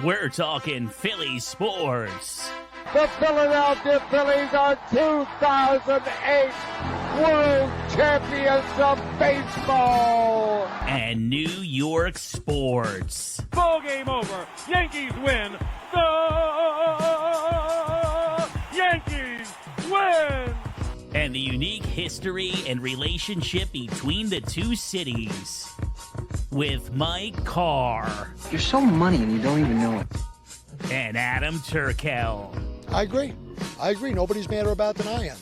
We're talking Phillies sports. The Philadelphia Phillies are 2008 World Champions of Baseball. And New York sports. Ball game over. Yankees win. The Yankees win. And the unique history and relationship between the two cities. With Mike Carr. You're so money and you don't even know it. And Adam Turkel. I agree. Nobody's madder about than I am.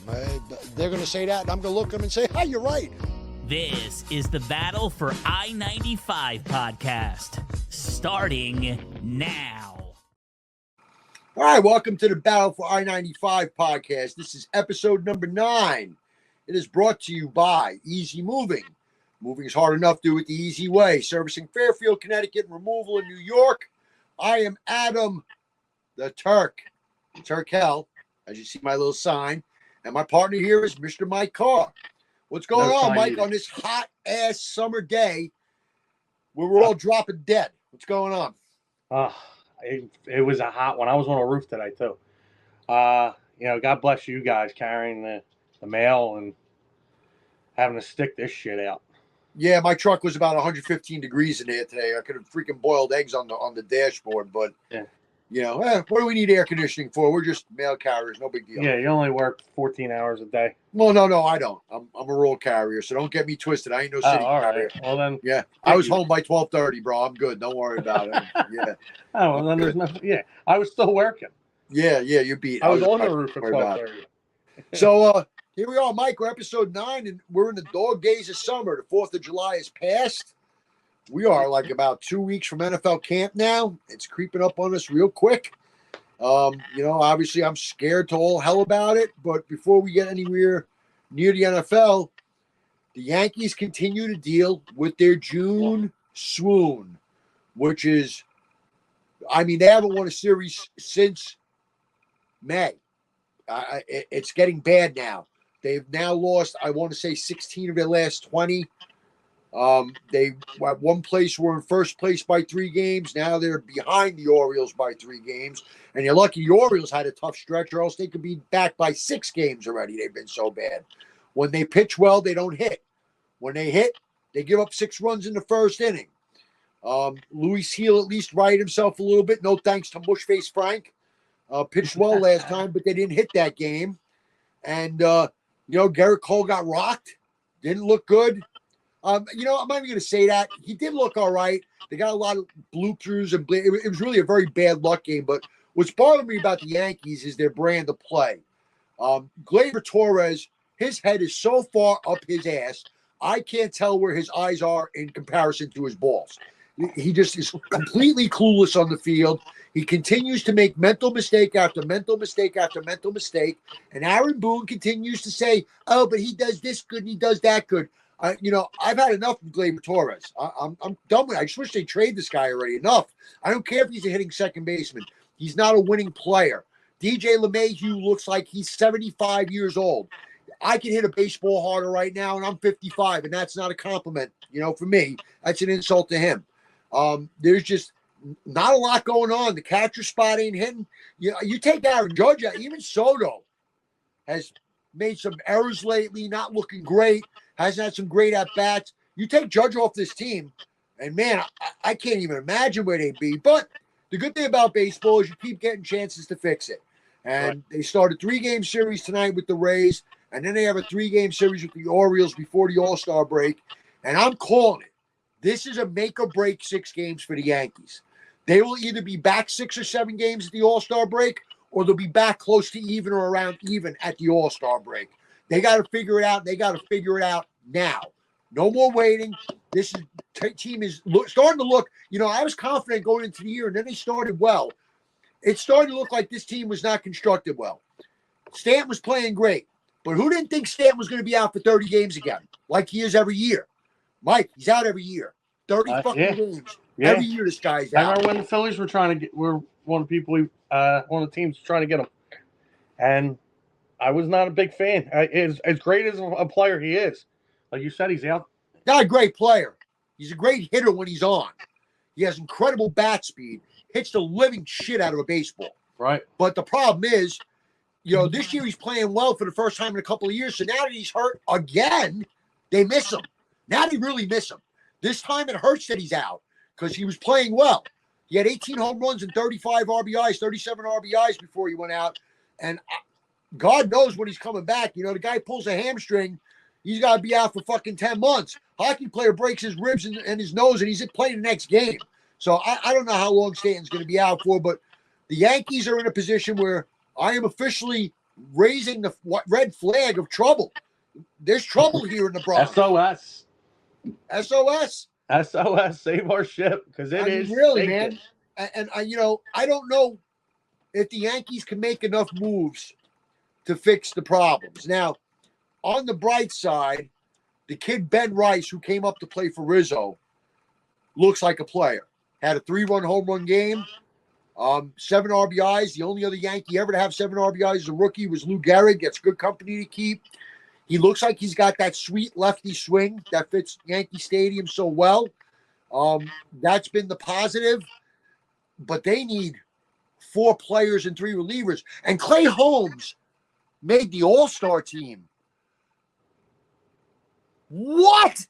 They're going to say that, and I'm going to look at them and say, "Hi, you're right." This is the Battle for I-95 podcast, starting now. All right, welcome to the Battle for I-95 podcast. This is episode number 9. It is brought to you by Easy Moving. Moving is hard enough, do it the easy way. Servicing Fairfield, Connecticut, and removal in New York. I am Adam the Turkel, as you see my little sign. And my partner here is Mr. Mike Carr. What's going on, Mike, on this hot-ass summer day where we're all dropping dead? What's going on? It was a hot one. I was on a roof today, too. God bless you guys carrying the mail and having to stick this shit out. Yeah, my truck was about 115 degrees in there today. I could have freaking boiled eggs on the dashboard, but what do we need air conditioning for? We're just mail carriers, no big deal. Yeah, you only work 14 hours a day. Well, no, I don't. I'm a rural carrier, so don't get me twisted. I ain't no city carrier. Right. Well then, yeah, I was home by 12:30, bro. I'm good. Don't worry about it. Yeah. Oh, well then there's nothing. Yeah, I was still working. Yeah, you beat. I was on the roof at 12:30. So here we are, Mike. We're episode 9, and we're in the dog days of summer. The 4th of July is past. We are like about 2 weeks from NFL camp now. It's creeping up on us real quick. Obviously I'm scared to all hell about it. But before we get anywhere near the NFL, the Yankees continue to deal with their June swoon, which is, they haven't won a series since May. It's getting bad now. They've now lost, I want to say, 16 of their last 20. They at one place were in first place by 3 games. Now they're behind the Orioles by 3 games. And you're lucky the Orioles had a tough stretch, or else they could be back by 6 games already. They've been so bad. When they pitch well, they don't hit. When they hit, they give up 6 runs in the first inning. Luis Heel at least righted himself a little bit. No thanks to Mushface Frank. Pitched well last time, but they didn't hit that game. And, Garrett Cole got rocked. Didn't look good. I'm not even going to say that. He did look all right. They got a lot of bloop-throughs, and it was really a very bad luck game. But what's bothering me about the Yankees is their brand of play. Gleyber Torres, his head is so far up his ass, I can't tell where his eyes are in comparison to his balls. He just is completely clueless on the field. He continues to make mental mistake after mental mistake after mental mistake. And Aaron Boone continues to say, "Oh, but he does this good and he does that good." I've had enough of Gleyber Torres. I'm done with it. I just wish they trade this guy already. Enough. I don't care if he's a hitting second baseman. He's not a winning player. DJ LeMahieu looks like he's 75 years old. I can hit a baseball harder right now, and I'm 55, and that's not a compliment. For me, that's an insult to him. There's just not a lot going on. The catcher spot ain't hitting. You take Aaron Judge out. Even Soto has made some errors lately, not looking great. Hasn't had some great at-bats. You take Judge off this team, and, man, I can't even imagine where they'd be. But the good thing about baseball is you keep getting chances to fix it. And They start a 3-game series tonight with the Rays, and then they have a 3-game series with the Orioles before the All-Star break. And I'm calling it. This is a make-or-break 6 games for the Yankees. They will either be back 6 or 7 games at the All-Star break, or they'll be back close to even or around even at the All-Star break. They got to figure it out. They got to figure it out now. No more waiting. This team is starting to look, I was confident going into the year, and then they started well. It started to look like this team was not constructed well. Stanton was playing great, but who didn't think Stanton was going to be out for 30 games again, like he is every year? Mike, he's out every year. 30 games. Yeah. Every year this guy's out. I remember when the Phillies were were one of the people, one of the teams trying to get him. And I was not a big fan. As great as a player he is, like you said, he's out. Not a great player. He's a great hitter when he's on. He has incredible bat speed, hits the living shit out of a baseball. Right. But the problem is, this year he's playing well for the first time in a couple of years. So now that he's hurt again, they miss him. Now they really miss him. This time it hurts that he's out because he was playing well. He had 18 home runs and 35 RBIs, 37 RBIs before he went out. And God knows when he's coming back. The guy pulls a hamstring. He's got to be out for fucking 10 months. Hockey player breaks his ribs and his nose, and he's playing the next game. So I don't know how long Stanton's going to be out for, but the Yankees are in a position where I am officially raising the red flag of trouble. There's trouble here in the Bronx. SOS. SOS. SOS. Save our ship, because it is really, man. And I don't know if the Yankees can make enough moves to fix the problems. Now, on the bright side, the kid Ben Rice, who came up to play for Rizzo, looks like a player. Had a 3-run home run game, 7 RBIs. The only other Yankee ever to have 7 RBIs as a rookie was Lou Gehrig. Gets good company to keep. He looks like he's got that sweet lefty swing that fits Yankee Stadium so well. That's been the positive. But they need 4 players and 3 relievers. And Clay Holmes made the All-Star team. What?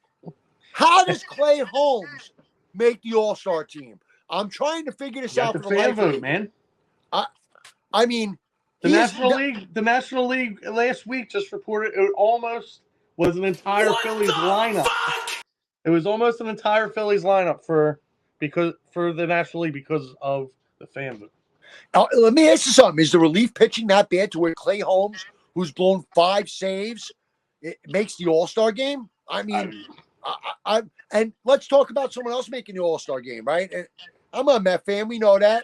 How does Clay Holmes make the All-Star team? I'm trying to figure this out the for the fan life vote, of me. man. I mean, the National League last week just reported it almost was an entire Phillies lineup. It was almost an entire Phillies lineup for the National League because of the fan vote. Let me ask you something. Is the relief pitching that bad to where Clay Holmes, who's blown 5 saves, it makes the All-Star game? I mean, and let's talk about someone else making the All-Star game, right? And I'm a Met fan. We know that.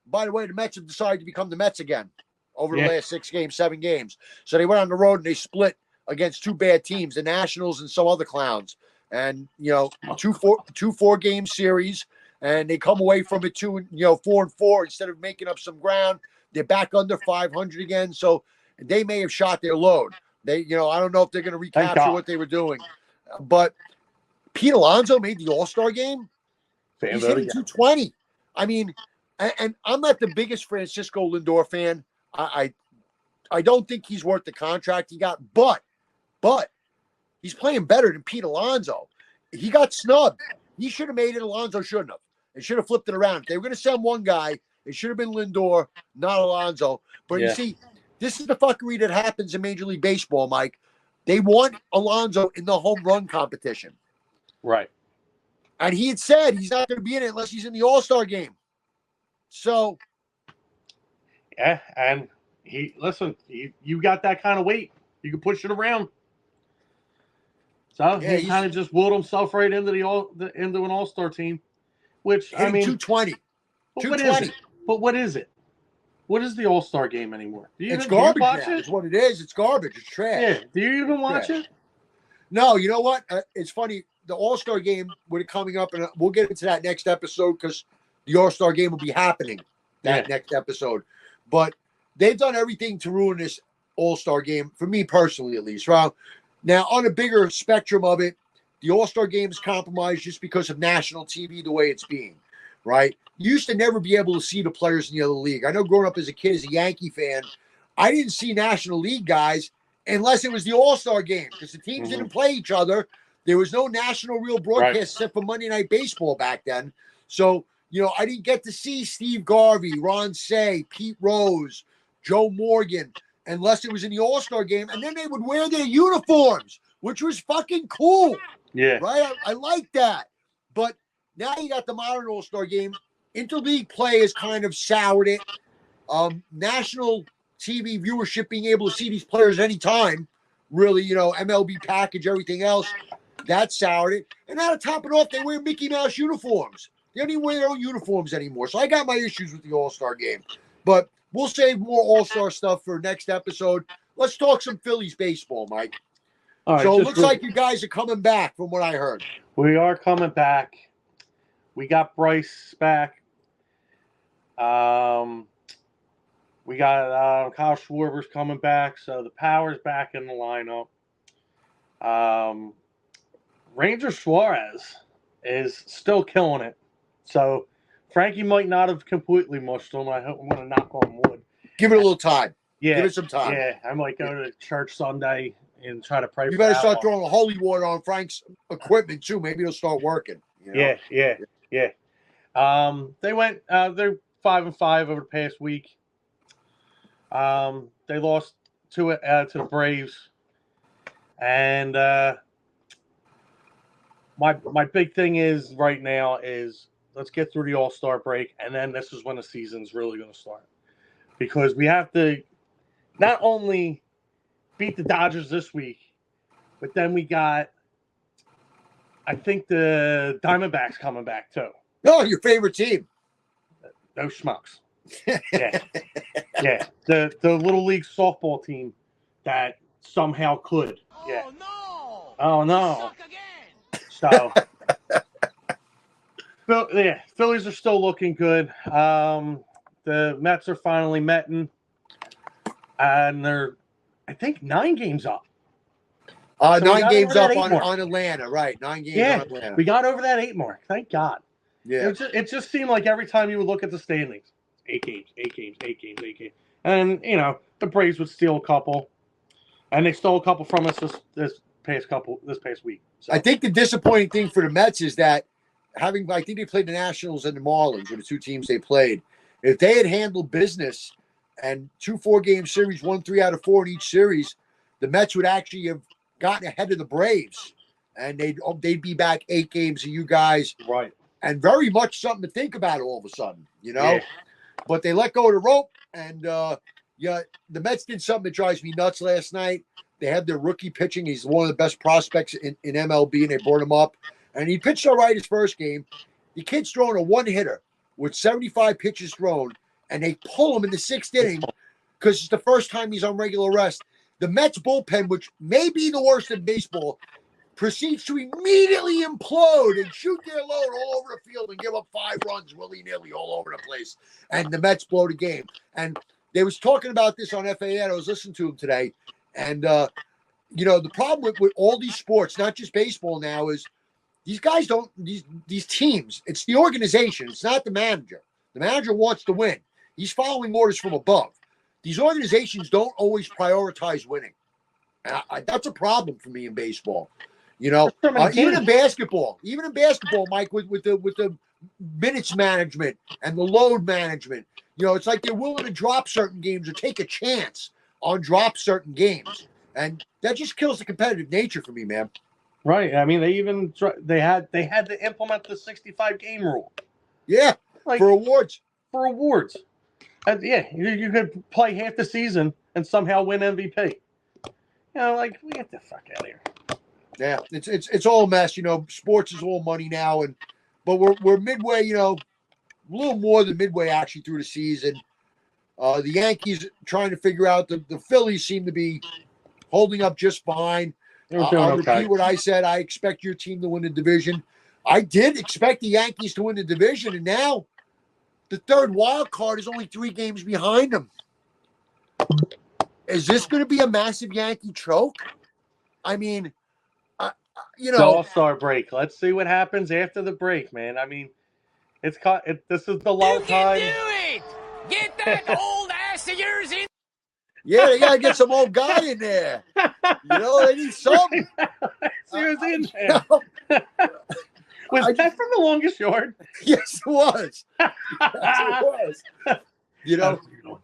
By the way, the Mets have decided to become the Mets again over the last 6 games, 7 games. So they went on the road and they split against 2 bad teams, the Nationals and some other clowns. And, 2-4-game series. And they come away from it 4-4 instead of making up some ground. They're back under 500 again. So they may have shot their load. I don't know if they're going to recapture what they were doing. But Pete Alonso made the All-Star game. He's hitting 220. I mean, and I'm not the biggest Francisco Lindor fan. I don't think he's worth the contract he got, but he's playing better than Pete Alonso. He got snubbed. He should have made it. Alonso shouldn't have. They should have flipped it around. If they were going to send one guy, it should have been Lindor, not Alonso. But you see, this is the fuckery that happens in Major League Baseball, Mike. They want Alonso in the home run competition. Right. And he had said he's not going to be in it unless he's in the All-Star game. So. Yeah, and you got that kind of weight. You can push it around. So he kind of just willed himself right into into an All-Star team, which I mean 220. What is it? But what is it? What is the All-Star game anymore? It's garbage. It's what it is. It's garbage. It's trash. Yeah. Do you even watch it? No. You know what? It's funny. The All-Star game with it coming up, and we'll get into that next episode because the All-Star game will be happening next episode. But they've done everything to ruin this All-Star game for me personally, at least. Right? Now, on a bigger spectrum of it, the All-Star game is compromised just because of national TV, the way it's being, right? You used to never be able to see the players in the other league. I know growing up as a kid, as a Yankee fan, I didn't see National League guys unless it was the All-Star game because the teams didn't play each other. There was no national real broadcast except for Monday Night Baseball back then. So, I didn't get to see Steve Garvey, Ron Say, Pete Rose, Joe Morgan, unless it was in the All-Star game. And then they would wear their uniforms, which was fucking cool. Yeah. Right? I like that. But now you got the modern All-Star game. Interleague play has kind of soured it. National TV viewership, being able to see these players anytime, really, MLB package, everything else, that soured it. And now to top it off, they wear Mickey Mouse uniforms. They don't even wear their own uniforms anymore. So I got my issues with the All-Star game. But we'll save more All-Star stuff for next episode. Let's talk some Phillies baseball, Mike. All right, so it looks like you guys are coming back from what I heard. We are coming back. We got Bryce back. We got Kyle Schwarber's coming back. So the power's back in the lineup. Ranger Suarez is still killing it. So Frankie might not have completely mushed them. I'm going to knock on wood. Give it a little time. Yeah. Give it some time. Yeah. I might go to church Sunday and try to pray You for better that start one. throwing holy water on Frank's equipment too. Maybe it'll start working. You know? Yeah. They went. They're 5-5 over the past week. They lost to the Braves, and my big thing is right now is let's get through the All-Star break, and then this is when the season's really going to start, because we have to not only beat the Dodgers this week, but then we got, I think, the Diamondbacks coming back too. Oh, your favorite team. Those schmucks. Yeah. The little league softball team that somehow could. Yeah. Oh no. So Phillies are still looking good. The Mets are finally metting, and they're, I think, 9 games up. So 9 games up on Atlanta, right? 9 games on Atlanta. We got over that 8 mark. Thank God. Yeah. It just seemed like every time you would look at the standings, 8 games. And, the Braves would steal a couple. And they stole a couple from us this past week. So. I think the disappointing thing for the Mets is that I think they played the Nationals and the Marlins were the 2 teams they played. If they had handled business and 2 4-game series, won 3 out of 4 in each series, the Mets would actually have gotten ahead of the Braves. And they'd be back 8 games of you guys. Right. And very much something to think about all of a sudden, Yeah. But they let go of the rope, and the Mets did something that drives me nuts last night. They had their rookie pitching. He's one of the best prospects in MLB, and they brought him up. And he pitched all right his first game. The kid's throwing a 1-hitter with 75 pitches thrown, and they pull him in the 6th inning because it's the first time he's on regular rest. The Mets bullpen, which may be the worst in baseball, proceeds to immediately implode and shoot their load all over the field and give up 5 runs willy-nilly all over the place. And the Mets blow the game. And they was talking about this on FAN. I was listening to him today. And, the problem with all these sports, not just baseball now, is these guys don't – these teams, it's the organization. It's not the manager. The manager wants to win. He's following orders from above. These organizations don't always prioritize winning. And that's a problem for me in baseball. Even in basketball, Mike, with the minutes management and the load management, it's like they're willing to drop certain games or take a chance on drop certain games, and that just kills the competitive nature for me, man. Right. I mean, they had to implement the 65-game rule. Yeah, for awards. And you could play half the season and somehow win MVP. We get the fuck out of here. Yeah, it's all a mess. Sports is all money now, but we're midway. A little more than midway actually through the season. The Yankees trying to figure out the Phillies seem to be holding up just fine. I'll repeat what I said. I expect your team to win the division. I did expect the Yankees to win the division, and now the 3rd wild card is only 3 games behind them. Is this going to be a massive Yankee choke? I mean. The All-Star break. Let's see what happens after the break, man. I mean, this is the lull time. You can do it! Get that old ass of yours in. Yeah, they gotta get some old guy in there. They need something. See who's in there. Was that from The Longest Yard? Yes, it was. Yes, it was.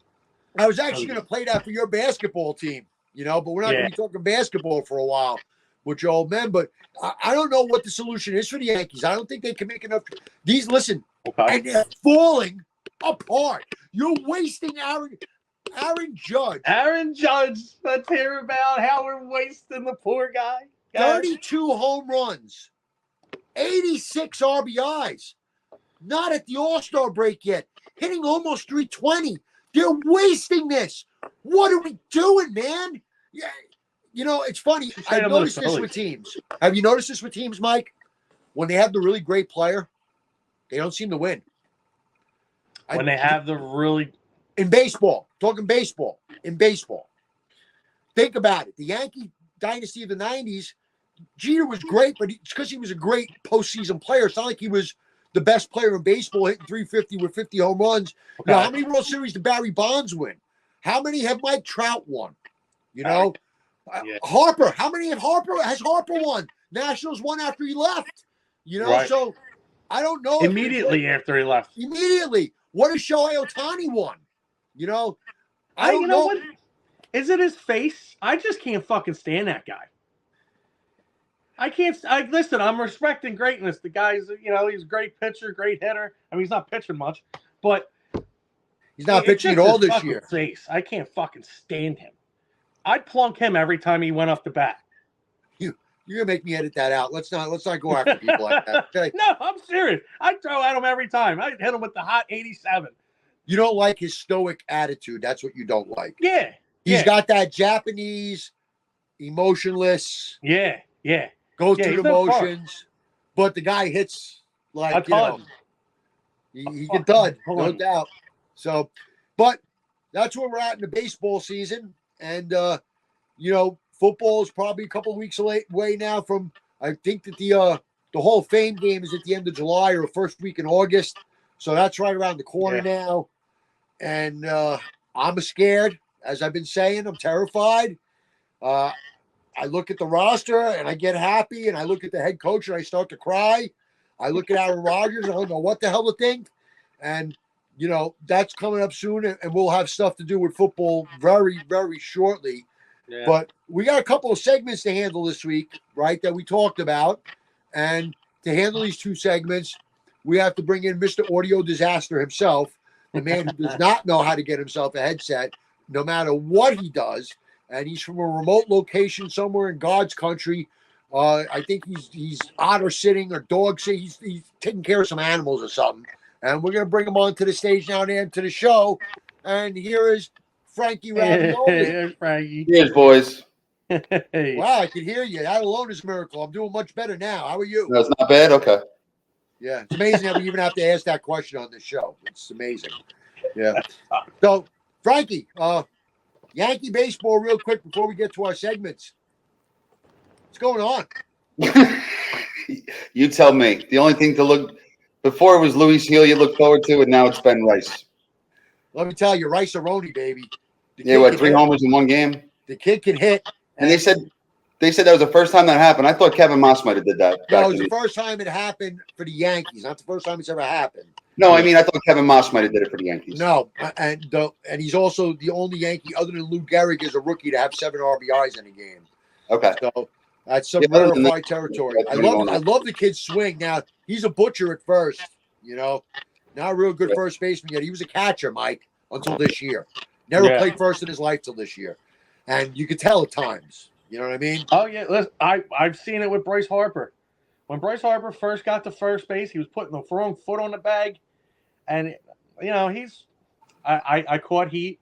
I was actually going to play that for your basketball team, but we're not going to be talking basketball for a while with your old men. But I don't know what the solution is for the Yankees. I don't think they can make enough. And they're falling apart. You're wasting Aaron Judge. Aaron Judge. Let's hear about how we're wasting the poor guy. 32 home runs, 86 RBIs. Not at the All-Star break yet. Hitting almost 320. They're wasting this. What are we doing, man? Yeah, it's funny. I've noticed this with teams. Have you noticed this with teams, Mike? When they have the really great player, they don't seem to win. When they have the really... In baseball. Talking baseball. In baseball. Think about it. The Yankee dynasty of the 90s, Jeter was great, but it's because he was a great postseason player. It's not like he was the best player in baseball, hitting 350 with 50 home runs. Okay. You know, how many World Series did Barry Bonds win? How many have Mike Trout won? You know, Yeah. Harper. How many has Harper won? Nationals won after he left. You know, Right. so I don't know. Immediately after he left. Immediately. What has Shohei Ohtani won? You know, I don't you know know. what? Is it his face? I just can't fucking stand that guy. I can't. Listen, I'm respecting greatness. The guy's, you know, he's a great pitcher, great hitter. I mean, he's not pitching much, but He's not it's pitching at just all his this fucking year. Face. I can't fucking stand him. I'd plunk him every time he went off the bat. You're gonna make me edit that out. Let's not go after people like that. Okay. No, I'm serious. I'd throw at him every time. I'd hit him with the hot 87. You don't like his stoic attitude. That's what you don't like. Yeah. He's got that Japanese, emotionless, Yeah. goes Yeah, through he's the no fun. motions, but the guy hits like A ton. he can thud, no ton. doubt. So, but that's where we're at in the baseball season, and you know, football is probably a couple of weeks away now from. I think that the Hall of Fame game is at the end of July or first week in August, so that's right around the corner now. And I'm scared, as I've been saying. I'm terrified. I look at the roster and I get happy, and I look at the head coach and I start to cry. I look at Aaron Rodgers and I don't know what the hell to think. And you know, that's coming up soon, and we'll have stuff to do with football very, very shortly. Yeah. But we got a couple of segments to handle this week, right, that we talked about. And to handle these two segments, we have to bring in Mr. Audio Disaster himself, the man who does not know how to get himself a headset, no matter what he does. And he's from a remote location somewhere in God's country. I think he's otter sitting or dog sitting. He's taking care of some animals or something. And we're going to bring him onto the stage now and into the show. And here is Frankie Ravioli. Here's Frankie. Cheers, boys. Hey. Wow, I can hear you. That alone is a miracle. I'm doing much better now. How are you? That's not bad. Okay. Yeah, it's amazing that we even have to ask that question on this show. It's amazing. Yeah. So, Frankie, Yankee baseball real quick before we get to our segments. What's going on? You tell me. The only thing to look before it was Luis Heel you look forward to, and now it's Ben Rice. Let me tell you, Rice-A-Roni, baby. Yeah, what, 3 homers in one game? The kid can hit. And they said that was the first time that happened. I thought Kevin Moss might have did that. No, it was the first time it happened for the Yankees. Not the first time it's ever happened. No, I mean I thought Kevin Moss might have did it for the Yankees. No, and he's also the only Yankee other than Lou Gehrig as a rookie to have 7 RBIs in a game. Okay. So that's some Yeah, rarefied territory. I love the kid's swing. Now he's a butcher at first, you know, not a real good first baseman yet. He was a catcher, Mike, until this year. Never played first in his life till this year, and you could tell at times. You know what I mean? Oh yeah, listen, I've seen it with Bryce Harper. When Bryce Harper first got to first base, he was putting the wrong foot on the bag, and you know I caught heat,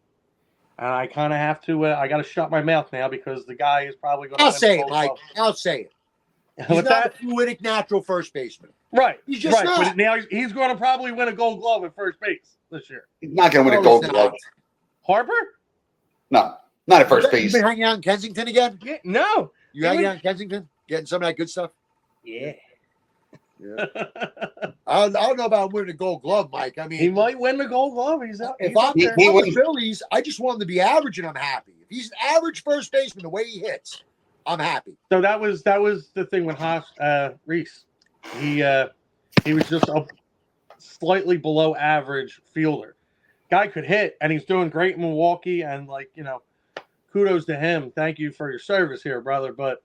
and I kind of have to. I got to shut my mouth now because the guy is probably going to. I'll say it, Mike. I'll say it. He's What's not that? a fluidic natural first baseman. Right. He's just right. not. But now he's going to probably win a Gold Glove at first base this year. He's not going to win a Gold Glove. Harper? No, not at first You base. been hanging out in Kensington again? Yeah, no. You hanging out in Kensington? Getting some of that good stuff? Yeah. I don't know about winning a Gold Glove, Mike. I mean, He might win the Gold Glove. He's out. if He's I'm up there. the Phillies, I just want him to be average, and I'm happy. If he's an average first baseman, the way he hits, I'm happy. So that was the thing with Reese. He was just a slightly below average fielder. Guy could hit, and he's doing great in Milwaukee. And kudos to him. Thank you for your service here, brother. But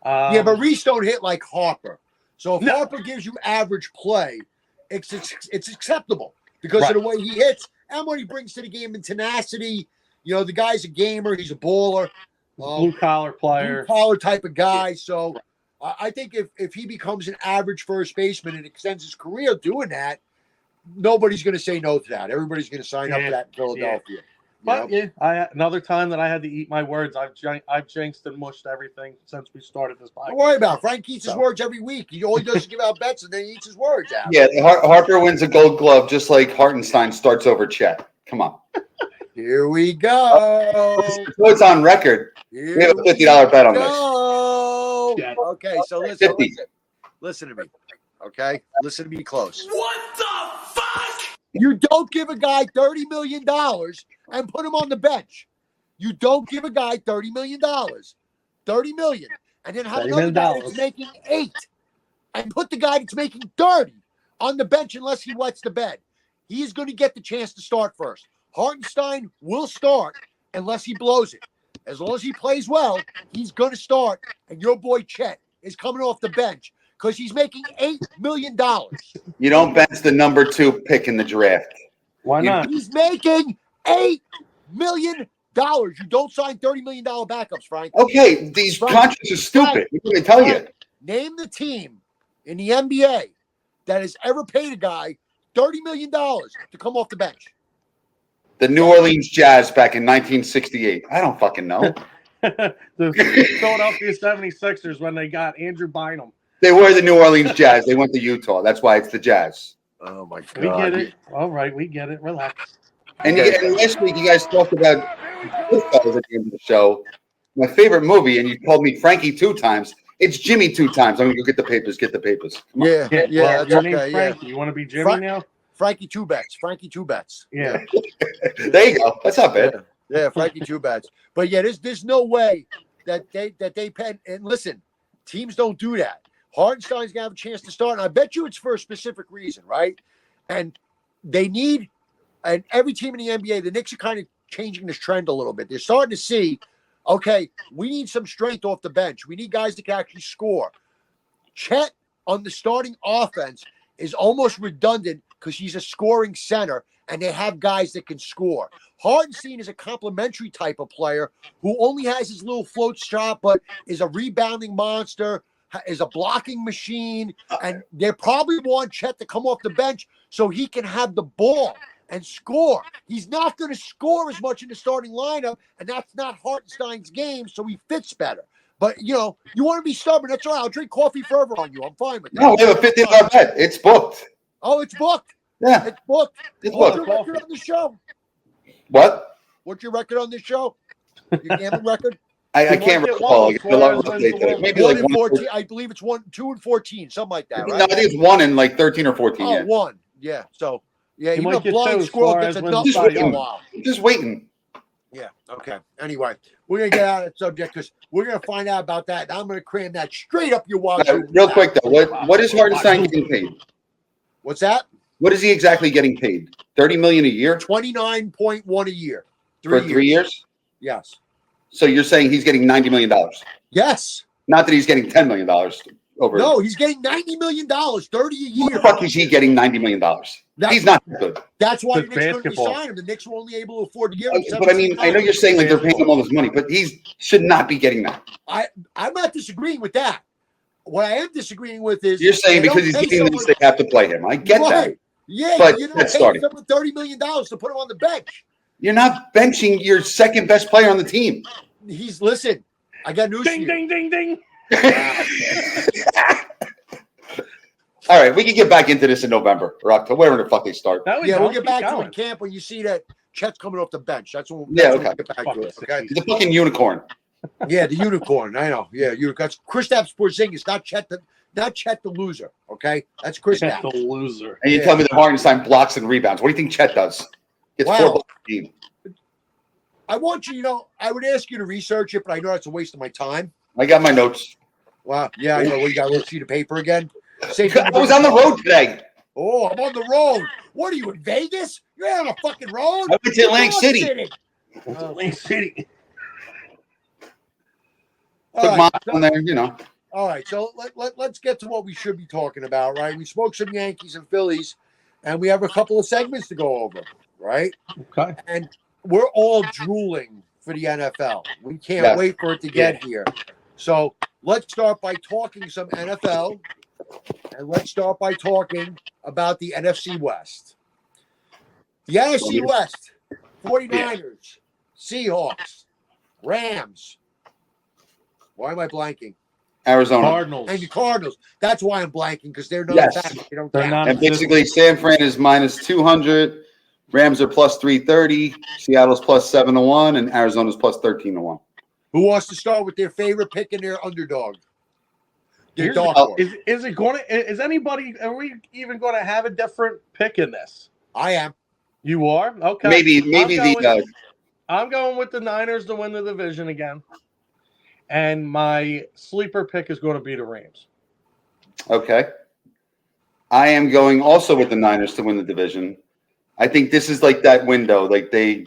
but Reese don't hit like Harper. So if Harper gives you average play, it's acceptable because of the way he hits and what he brings to the game in tenacity. You know, the guy's a gamer. He's a baller. Blue collar player. Blue collar type of guy. So I think if he becomes an average first baseman and extends his career doing that, nobody's going to say no to that. Everybody's going to sign up for that in Philadelphia. But another time that I had to eat my words. I've jinxed and mushed everything since we started this podcast. Don't worry about it. Frank eats his words every week. All he does is give out bets and then he eats his words out. Yeah, Harper wins a Gold Glove just like Hartenstein starts over Chet. Come on. Here we go. So it's on record. We have a $50 bet on this. Okay, so listen to me. Okay? Listen to me close. What the fuck? You don't give a guy $30 million and put him on the bench. You don't give a guy $30 million. $30 million. And then have $30 another million. guy that's making 8 and put the guy that's making 30 on the bench unless he wets the bed. He's going to get the chance to start first. Hartenstein will start unless he blows it. As long as he plays well, he's going to start. And your boy Chet is coming off the bench because he's making $8 million. You don't bench the number 2 pick in the draft. Why not? He's making $8 million. You don't sign $30 million backups, Frank. Okay, these Frank, contracts are stupid. What do they tell you? Name the team in the NBA that has ever paid a guy $30 million to come off the bench. The New Orleans Jazz back in 1968. I don't fucking know. The Philadelphia 76ers when they got Andrew Bynum. They were the New Orleans Jazz. They went to Utah. That's why it's the Jazz. Oh, my God. We get it. All right, we get it. Relax. And last week, you guys talked about Goodfellas at the end of the show. My favorite movie, and you called me Frankie 2 times. It's Jimmy 2 times. I'm going to go get the papers. Get the papers. Yeah, Well, that's your okay. name's Yeah. Frankie. You want to be Jimmy now? Frankie 2 bets. Frankie 2 bets. Yeah. There you go. That's not bad. Yeah, Frankie 2 bets. But yeah, there's no way that they pen. And listen, teams don't do that. Hardenstein's gonna have a chance to start, and I bet you it's for a specific reason, right? And they need, and every team in the NBA, the Knicks are kind of changing this trend a little bit. They're starting to see, okay, we need some strength off the bench. We need guys that can actually score. Chet on the starting offense is almost redundant because he's a scoring center and they have guys that can score. Hardenstein is a complementary type of player who only has his little float shot, but is a rebounding monster, is a blocking machine, and they probably want Chet to come off the bench so he can have the ball and score. He's not going to score as much in the starting lineup, and that's not Hartenstein's game, so he fits better. But, you know, you want to be stubborn, that's all right. I'll drink coffee forever on you. I'm fine with that. No, we have a $50 bet. It's booked. Oh, it's booked. Yeah. It's booked. It's What's booked. your record on the show? What? What's your record on this show? Your gambling record? I can't recall. Maybe like 1 and 14. I believe it's 2 and 14, something like that, right? No, I think it's 1 in like 13 or 14. Oh, Yeah. 1. Yeah. So, yeah, You even might a get blind two squirrel as gets far a as nut wins by by a you. while. Just waiting. Yeah. Okay. Anyway, we're going to get out of that subject because we're going to find out about that. I'm going to cram that straight up your wazoo. Real quick though, what is Hardenstein getting paid? What's that? What is he exactly getting paid? $30 million a year 29.1 a year. for 3 years? Yes. So you're saying he's getting $90 million? Yes. Not that he's getting $10 million over. No, he's getting $90 million, 30 a Who year. the fuck is he getting $90 million? He's not good. That's why the It's Knicks couldn't basketball. sign him. The Knicks were only able to afford to give him. But I mean, I know you're saying like they're paying him all this money, but he should not be getting that. I'm not disagreeing with that. What I am disagreeing with is You're saying they because don't he's pay getting this, someone- they have to play him. I get that. Right. Yeah, But you don't that's pay starting. someone $30 million to put him on the bench. You're not benching your second best player on the team. Listen, I got news for Ding, you. ding, ding, ding. All right, we can get back into this in November or October, wherever the fuck they start. That would Yeah, go. we'll get Keep back to it going. in camp when you see that Chet's coming off the bench. That's when Yeah, we'll okay. get back Fuck to it. the Okay. He's a fucking unicorn. Yeah, the unicorn. I know. Yeah, that's Kristaps Porzingis, not Chet the loser. Okay, that's Chet Kristaps. the loser. And you tell me that Hartenstein blocks and rebounds. What do you think Chet does? Gets Wow. 4 blocks a game. I want you. I would ask you to research it, but I know that's a waste of my time. I got my notes. Wow. Yeah, I know. Well, you got a little sheet of paper again. Same thing I was on the road today. Oh, I'm on the road. What are you in Vegas? You're on a fucking road. I went to Atlantic City. Atlantic City. All Took right, mom on there, you know. all right. So let's get to what we should be talking about, right? We spoke some Yankees and Phillies, and we have a couple of segments to go over, right? Okay. And we're all drooling for the NFL. We can't Yes. wait for it to get here. So let's start by talking some NFL, and let's start by talking about the NFC West. The NFC West, 49ers, Seahawks, Rams. Why am I blanking? Arizona. Cardinals. And the Cardinals. That's why I'm blanking, because they're not Yes. back. They don't They're count. not. And basically, San Fran is minus 200. Rams are plus 330. Seattle's plus 7-1. And Arizona's plus 13-1. Who wants to start with their favorite pick and their underdog? They're Here's dark the- horse. is it going to? Is anybody? Are we even going to have a different pick in this? I am. You are okay. Maybe I'm going with the Niners to win the division again, and my sleeper pick is going to be the Rams. okay. I am going also with the Niners to win the division. I think this is like that window. Like they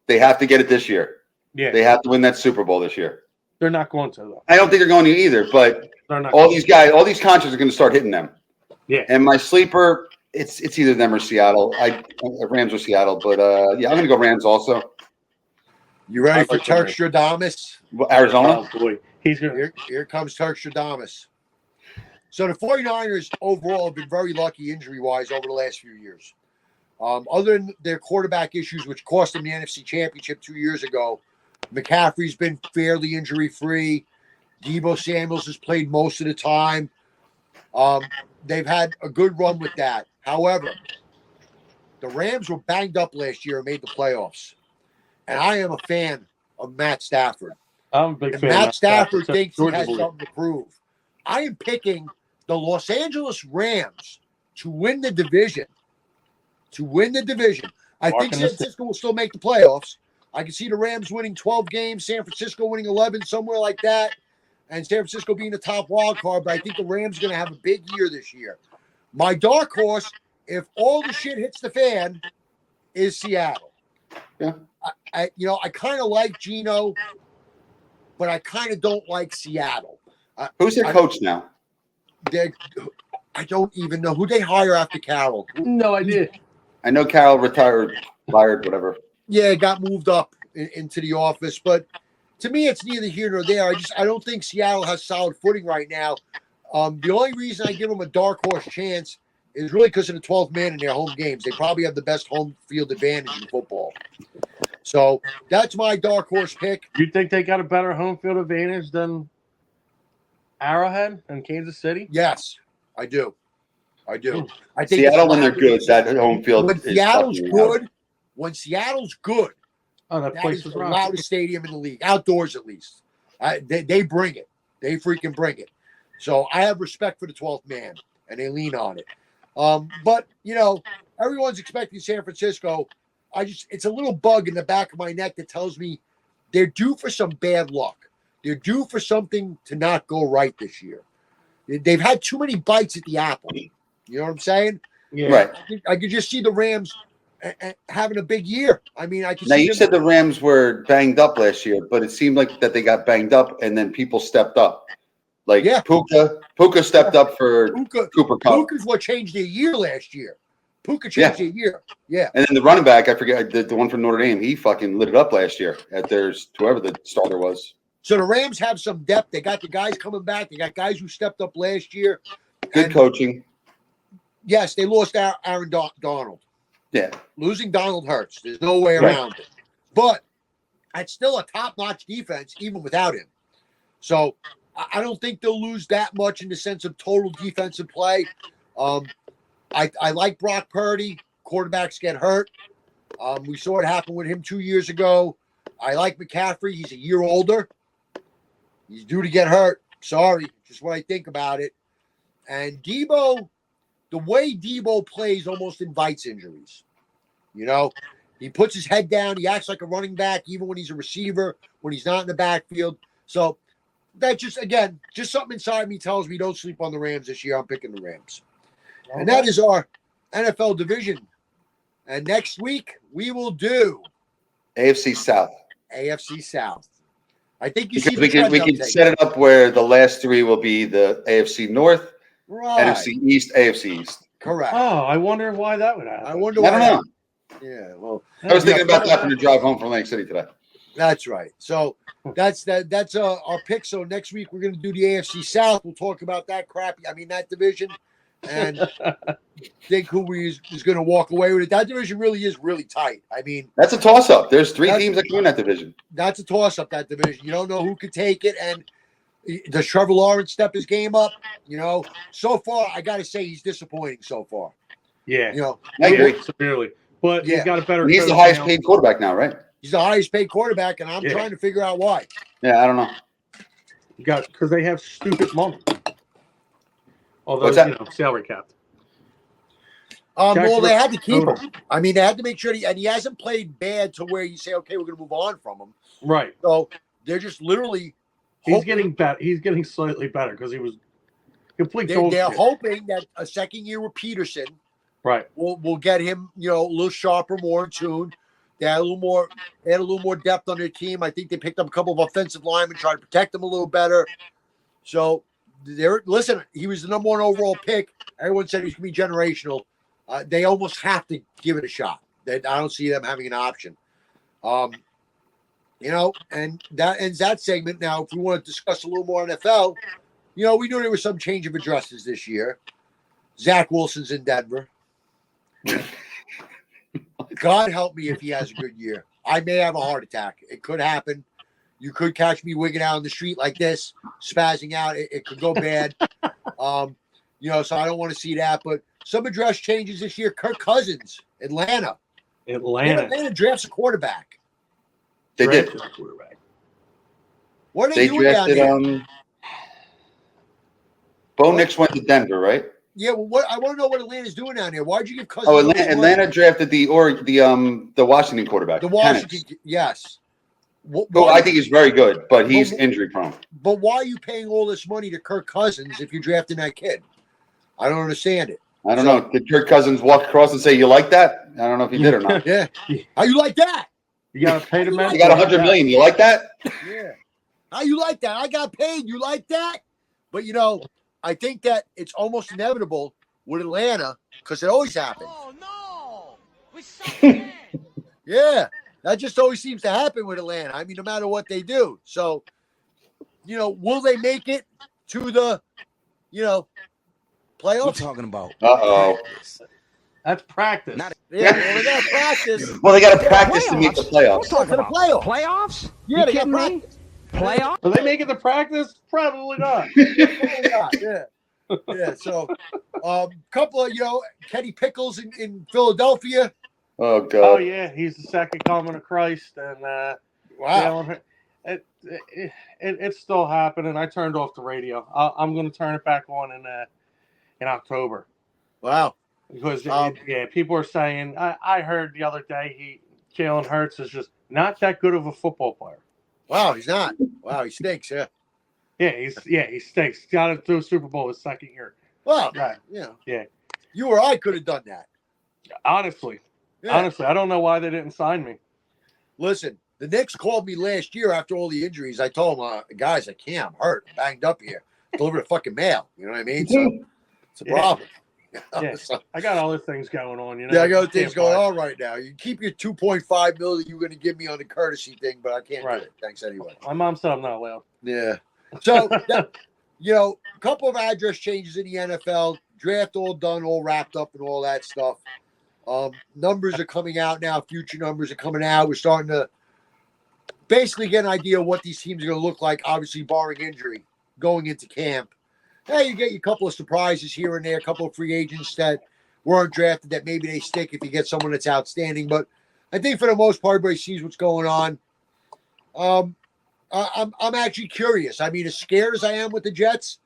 have to get it this year. Yeah, They have to win that Super Bowl this year. they're not going to though. I don't think they're going to either, but They're not. all these contracts are going to start hitting them. Yeah. And my sleeper, it's either them or Seattle. Rams or Seattle, but yeah, I'm going to go Rams also. You ready I for like the Turk Rams. Stradamus? Arizona. Oh boy, he's going. Here comes Turk Stradamus. So the 49ers overall have been very lucky injury-wise over the last few years. Other than their quarterback issues, which cost them the NFC Championship 2 years ago, McCaffrey's been fairly injury-free. Deebo Samuels has played most of the time. They've had a good run with that. However, the Rams were banged up last year and made the playoffs. And I am a fan of Matt Stafford. I'm a big And fan. Matt Stafford So thinks he Georgia has believes. something to prove. I am picking the Los Angeles Rams to win the division. I think Marking San this- Francisco will still make the playoffs. I can see the Rams winning 12 games, San Francisco winning 11, somewhere like that, and San Francisco being the top wild card. But I think the Rams are going to have a big year this year. My dark horse, if all the shit hits the fan, is Seattle. Yeah. I kind of like Geno, but I kind of don't like Seattle. Who's their coach now? I don't even know who they hire after Carroll. No idea. I know Carroll retired, fired, whatever. Yeah, got moved up into the office, but to me, it's neither here nor there. I don't think Seattle has solid footing right now. The only reason I give them a dark horse chance is really because of the 12th man in their home games. They probably have the best home field advantage in football. So that's my dark horse pick. You think they got a better home field advantage than Arrowhead and Kansas City? Yes, I do. I think Seattle, when they're good, that home field when is Seattle's fucking out. good, when Seattle's good, Oh, that that place is is the rocking. loudest stadium in the league, outdoors at least. They bring it. They freaking bring it. So I have respect for the 12th man, and they lean on it. But, everyone's expecting San Francisco. It's a little bug in the back of my neck that tells me they're due for some bad luck. They're due for something to not go right this year. They've had too many bites at the apple. You know what I'm saying? Yeah. Right. I could just see the Rams having a big year. I mean, I can Now, see you them- said the Rams were banged up last year, but it seemed like that they got banged up and then people stepped up. Like Yeah. Puka stepped up for Puka. Cooper Cup. Puka's what changed their year last year. Puka changed their year. Yeah. And then the running back, I forget the one from Notre Dame, he fucking lit it up last year at whoever the starter was. So the Rams have some depth. They got the guys coming back. They got guys who stepped up last year. Good And coaching. Yes, they lost Aaron Donald. Yeah. Losing Donald hurts. There's no way around it. But it's still a top-notch defense, even without him. So I don't think they'll lose that much in the sense of total defensive play. I like Brock Purdy. Quarterbacks get hurt. We saw it happen with him 2 years ago. I like McCaffrey. He's a year older. He's due to get hurt. Sorry, just what I think about it. And Debo, the way Debo plays almost invites injuries. He puts his head down. He acts like a running back, even when he's a receiver, when he's not in the backfield. So that just something inside me tells me don't sleep on the Rams this year. I'm picking the Rams. Okay. And that is our NFL division. And next week, we will do AFC South. AFC South. I think we can set it up where the last three will be the AFC North, right. NFC East, AFC East. Correct. Oh, I wonder why that would happen. I don't know. Yeah, well, I was thinking about that on the drive home from Atlantic City today. That's right. So that's our pick. So next week we're going to do the AFC South. We'll talk about that that division, and think who is going to walk away with it. That division really is really tight. I mean, that's a toss-up. There's three teams that can win that division. That's a toss-up, that division. You don't know who could take it. And does Trevor Lawrence step his game up? So far, I got to say he's disappointing so far. Yeah. I agree. Severely. But he's got a better He's the highest paid quarterback now, right? He's the highest paid quarterback, and I'm trying to figure out why. Yeah, I don't know. Because they have stupid money. Although, What's that? Salary capped. Well, they had to keep Total. him. I mean, they had to make sure, and he hasn't played bad to where you say, okay, we're going to move on from him. Right. So they're just literally. He's getting better. He's getting slightly better because he was complete. They're hoping that a second year with Peterson, right, will get him, a little sharper, more in tune. They had a little more depth on their team. I think they picked up a couple of offensive linemen, trying to protect them a little better. So, listen, he was the number 1 overall pick. Everyone said he's going to be generational. They almost have to give it a shot. I don't see them having an option. And that ends that segment. Now, if we want to discuss a little more NFL, we knew there was some change of addresses this year. Zach Wilson's in Denver. God help me if he has a good year. I may have a heart attack. It could happen. You could catch me wigging out on the street like this, spazzing out. It could go bad. So I don't want to see that. But some address changes this year. Kirk Cousins, Atlanta drafts a quarterback. They did. What are They doing down there? drafted. Bo Nix went to Denver, right? Yeah, well, I want to know what Atlanta's doing down there. Why'd you give Cousins? Oh, Atlanta drafted the Washington quarterback. The Washington, yes. I think he's very good, but he's injury prone. But why are you paying all this money to Kirk Cousins if you're drafting that kid? I don't understand it. I don't know. Did Kirk Cousins walk across and say, "You like that"? I don't know if he did or not. Yeah. How you like that? You got to pay the man. You got $100 million. You like that? Yeah. How you like that? I got paid. You like that? But I think that it's almost inevitable with Atlanta because it always happens. Oh, no. We suck again. Yeah. That just always seems to happen with Atlanta. I mean, no matter what they do. So, will they make it to the, playoffs? We're talking about. Uh-oh. That's practice. Yeah, well, they got to practice. Well, they got to practice to make the playoffs. Talking to the playoffs. Playoffs? Yeah, they got kidding me? practice. Playoffs? Are they making the practice? Probably not. Yeah. Yeah. So, couple of, Kenny Pickles in Philadelphia. Oh, God. Oh yeah, he's the second coming of Christ, and Wow. It's still happening. I turned off the radio. I'm going to turn it back on in October. Wow. Because people are saying I heard the other day Jalen Hurts is just not that good of a football player. Wow, he's not. Wow, he stinks. Yeah. He stinks. He's got to do a Super Bowl his second year. Well, Right. Yeah. You or I could have done that. Honestly, Yeah. I don't know why they didn't sign me. Listen, the Knicks called me last year after all the injuries. I told them, guys, I can't. I'm hurt. I'm banged up here. Deliver the fucking mail. You know what I mean? So it's a problem. Yeah. So, I got other things going on. I got things going on right now. You keep your $2.5 million that you were going to give me on the courtesy thing, but I can't do it. Thanks anyway. My mom said I'm not allowed. Yeah. So, a couple of address changes in the NFL. Draft all done, all wrapped up, and all that stuff. Numbers are coming out now. Future numbers are coming out. We're starting to basically get an idea of what these teams are going to look like, obviously barring injury, going into camp. Hey, you get a couple of surprises here and there, a couple of free agents that weren't drafted that maybe they stick if you get someone that's outstanding. But I think for the most part, everybody sees what's going on. I'm actually curious. I mean, as scared as I am with the Jets,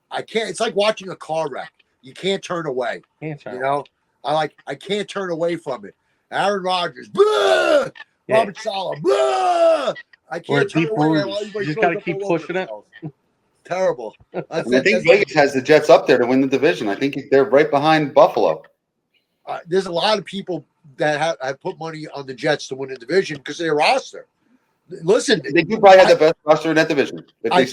I can't. It's like watching a car wreck. You can't turn away. I can't turn away from it. Aaron Rodgers, blah! Robert Saleh, blah! I can't turn away. You just got to keep pushing it. Terrible. I think Vegas has the Jets up there to win the division. I think they're right behind Buffalo. There's a lot of people that have put money on the Jets to win the division because of their roster. Listen, they do probably have the best roster in that division. I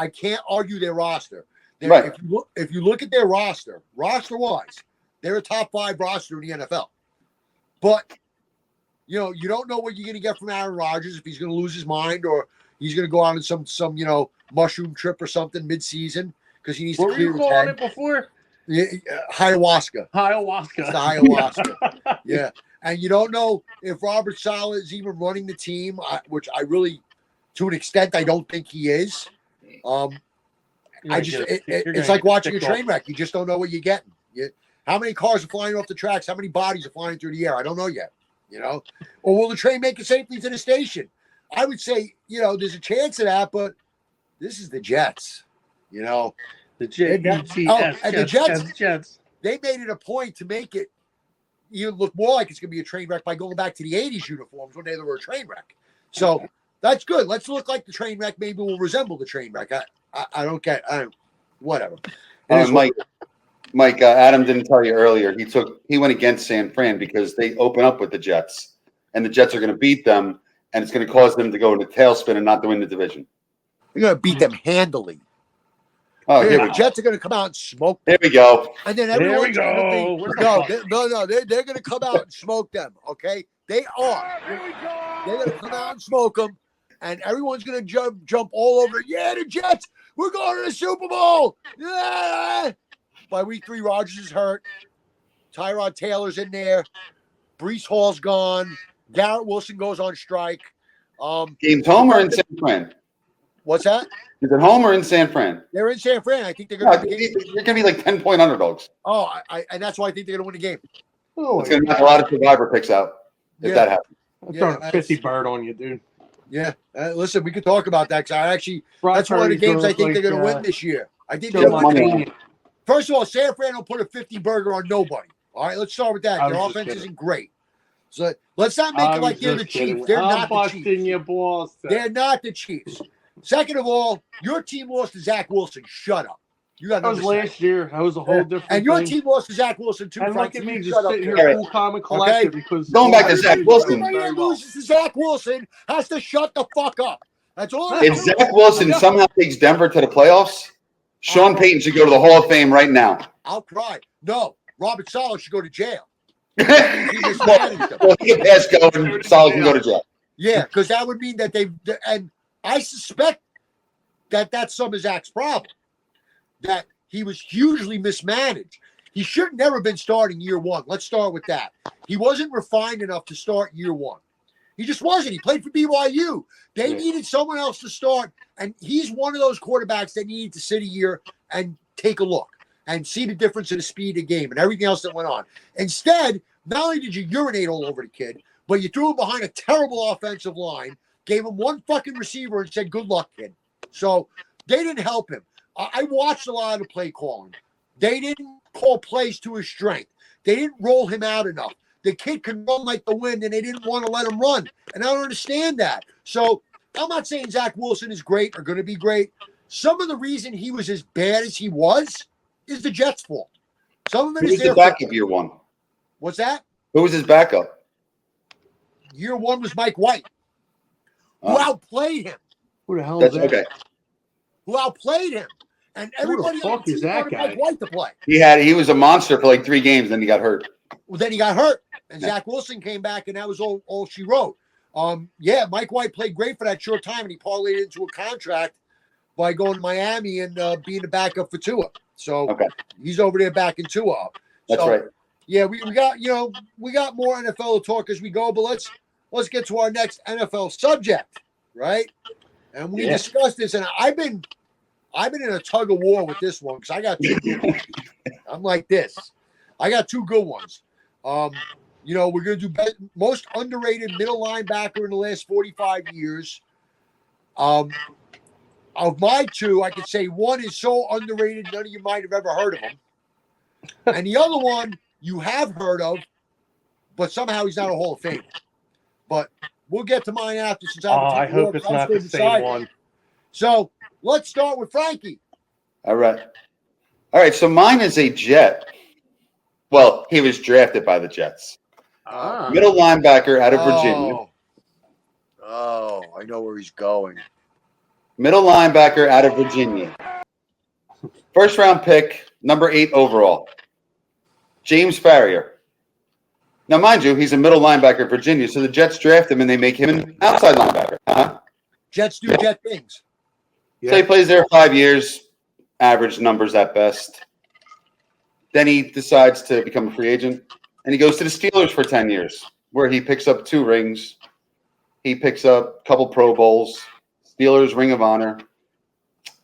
can't argue their roster. Right. If you look at their roster-wise, they're a top 5 roster in the NFL. But you don't know what you're going to get from Aaron Rodgers if he's going to lose his mind or he's going to go out on some mushroom trip or something mid-season because he needs to clear his head. What were you calling it before? Yeah, ayahuasca. Ayahuasca. It's the ayahuasca. Yeah. And you don't know if Robert Saleh is even running the team, which I really, to an extent, I don't think he is. It's like watching a train wreck. You just don't know what you're getting. How many cars are flying off the tracks? How many bodies are flying through the air? I don't know yet. Or will the train make it safely to the station? I would say, there's a chance of that, but this is the Jets. The The Jets. And the Jets. They made it a point to make it you look more like it's going to be a train wreck by going back to the 80s uniforms when they were a train wreck. So that's good. Let's look like the train wreck. Maybe we'll resemble the train wreck. I don't get whatever. Mike, Adam didn't tell you earlier. He went against San Fran because they open up with the Jets, and the Jets are going to beat them, and it's going to cause them to go into tailspin and not to win the division. They're going to beat them handily. Oh, here the Jets are going to come out and smoke them. There we go. And then everyone's going to be they're going to come out and smoke them. Okay, they are. They're going to come out and smoke them, and everyone's going to jump all over. Yeah, the Jets. We're going to the Super Bowl. Yeah. By week 3, Rodgers is hurt. Tyrod Taylor's in there. Breece Hall's gone. Garrett Wilson goes on strike. Game's home or in San Fran? What's that? Is it home or in San Fran? They're in San Fran. I think they're going to They're going to be like 10-point underdogs. Oh, and that's why I think they're going to win the game. It's going to knock a lot of survivor picks out if that happens. I'm throwing a 50 bird on you, dude. Yeah. Listen, we could talk about that because that's one of the games I think they're going to win this year. I think they're going to win. First of all, San Fran will put a 50 burger on nobody. All right, let's start with that. Their offense isn't great. So let's not make it like they're the Chiefs. They're not the Chiefs. They're not the Chiefs. Second of all, your team lost to Zach Wilson. Shut up. You got that was last year. That was a whole different And your team lost to Zach Wilson too. And look at me just sitting here cool, calm, and collected because going back to Zach Wilson. Everybody that loses to Zach Wilson has to shut the fuck up. That's all. If Zach Wilson somehow takes Denver to the playoffs, Sean Payton should go to the Hall of Fame right now. I'll cry. No, Robert Saleh should go to jail. He can pass go and Saleh can go to jail. Yeah, because that would mean that and I suspect that that's some of Zach's problem. That he was hugely mismanaged. He should never been starting year 1. Let's start with that. He wasn't refined enough to start year 1. He just wasn't. He played for BYU. They needed someone else to start, and he's one of those quarterbacks that needed to sit a year and take a look and see the difference in the speed of the game and everything else that went on. Instead, not only did you urinate all over the kid, but you threw him behind a terrible offensive line, gave him one fucking receiver and said, good luck, kid. So they didn't help him. I watched a lot of the play calling. They didn't call plays to his strength. They didn't roll him out enough. The kid can run like the wind, and they didn't want to let him run. And I don't understand that. So I'm not saying Zach Wilson is great or going to be great. Some of the reason he was as bad as he was is the Jets' fault. Some of it is their fault. Who was his backup year 1? What's that? Who was his backup? Year 1 was Mike White, who outplayed him. Who the hell is that? Okay. Who outplayed him. And everybody else wanted Mike White to play. He was a monster for like 3 games, then he got hurt. Well, then he got hurt. And Zach Wilson came back, and that was all she wrote. Mike White played great for that short time, and he parlayed it into a contract by going to Miami and being the backup for Tua. So he's over there backing Tua up. That's right. Yeah, we got more NFL to talk as we go, but let's get to our next NFL subject, right? And we discussed this, and I've been in a tug of war with this one because I got 2 good ones. I'm like this. I got 2 good ones. We're going to do most underrated middle linebacker in the last 45 years. Of my 2, I could say one is so underrated, none of you might have ever heard of him. And the other one you have heard of, but somehow he's not a Hall of Famer. But we'll get to mine after. Since I hope it's not the same one. So let's start with Frankie. All right. So mine is a Jet. Well, he was drafted by the Jets. Middle linebacker out of Virginia. Oh, I know where he's going. Middle linebacker out of Virginia. First round pick, number 8 overall. James Farrier. Now, mind you, he's a middle linebacker at Virginia, so the Jets draft him and they make him an outside linebacker. Jets do Jet things. So he plays there 5 years, average numbers at best. Then he decides to become a free agent, and he goes to the Steelers for 10 years, where he picks up 2 rings. He picks up a couple Pro Bowls, Steelers Ring of Honor.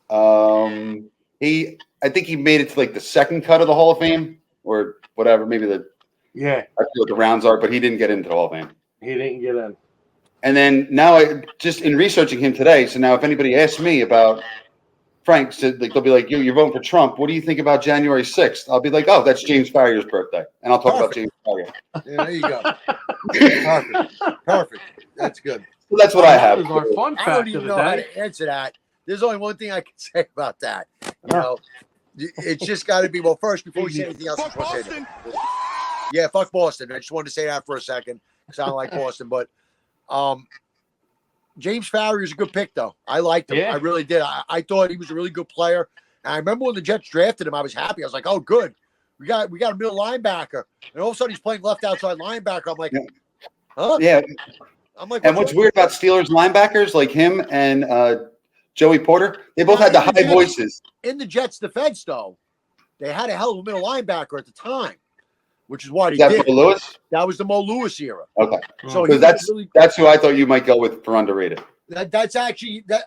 I think he made it to like the second cut of the Hall of Fame or whatever, maybe I forget what the rounds are, but he didn't get into the Hall of Fame. He didn't get in. And then now, just in researching him today, so now if anybody asks me about Frank said, like, they'll be like, you're voting for Trump. What do you think about January 6th? I'll be like, oh, that's James Farrier's birthday. And I'll talk about James Farrier. Yeah, there you go. Perfect. That's good. So that's what I have. That was our fun I fact don't of even the know how day. to answer that. There's only one thing I can say about that. You know, it's just got to be, well, first, before we say anything else, Fuck Boston. yeah, fuck Boston. I just wanted to say that for a second. Sound like Boston, but James Farrier is a good pick, though. I liked him. Yeah. I really did. I thought he was a really good player. And I remember when the Jets drafted him, I was happy. I was like, oh, good. We got a middle linebacker. And all of a sudden he's playing left outside linebacker. I'm like, huh? Yeah. I'm like, And what's weird about Steelers linebackers like him and Joey Porter, they both had the high voices. In the Jets defense, though, they had a hell of a middle linebacker at the time, which is why they Is did. that Mo Lewis? That was the Mo Lewis era. Okay. So So that's who I thought you might go with for underrated. that's actually that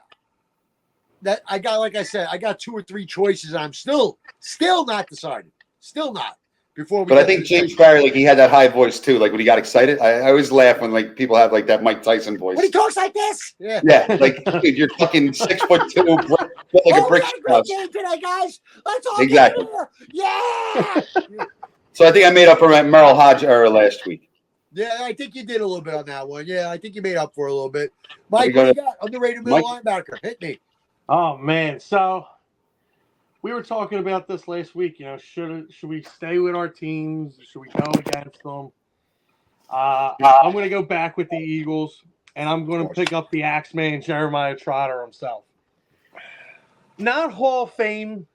I got, like I said, I got 2 or 3 choices. I'm still not decided. Still not. Before we But I think James Farrier, like, he had that high voice too. Like when he got excited, I always laugh when like people have like that Mike Tyson voice. when he talks like this. Yeah. Yeah, like dude, you're fucking 6'2", like a brick house. Game today, guys. Let's all Exactly. get in here. Yeah. So I think I made up for my Merrill Hodge era last week. Yeah, I think you did a little bit on that one. Yeah, I think you made up for it a little bit. Mike, We what got do you got? Underrated middle linebacker. Hit me. Oh man, so we were talking about this last week. You know, should we stay with our teams? Should we go against them? I'm going to go back with the Eagles, and I'm going to pick up the Axeman Jeremiah Trotter himself. Not Hall of Fame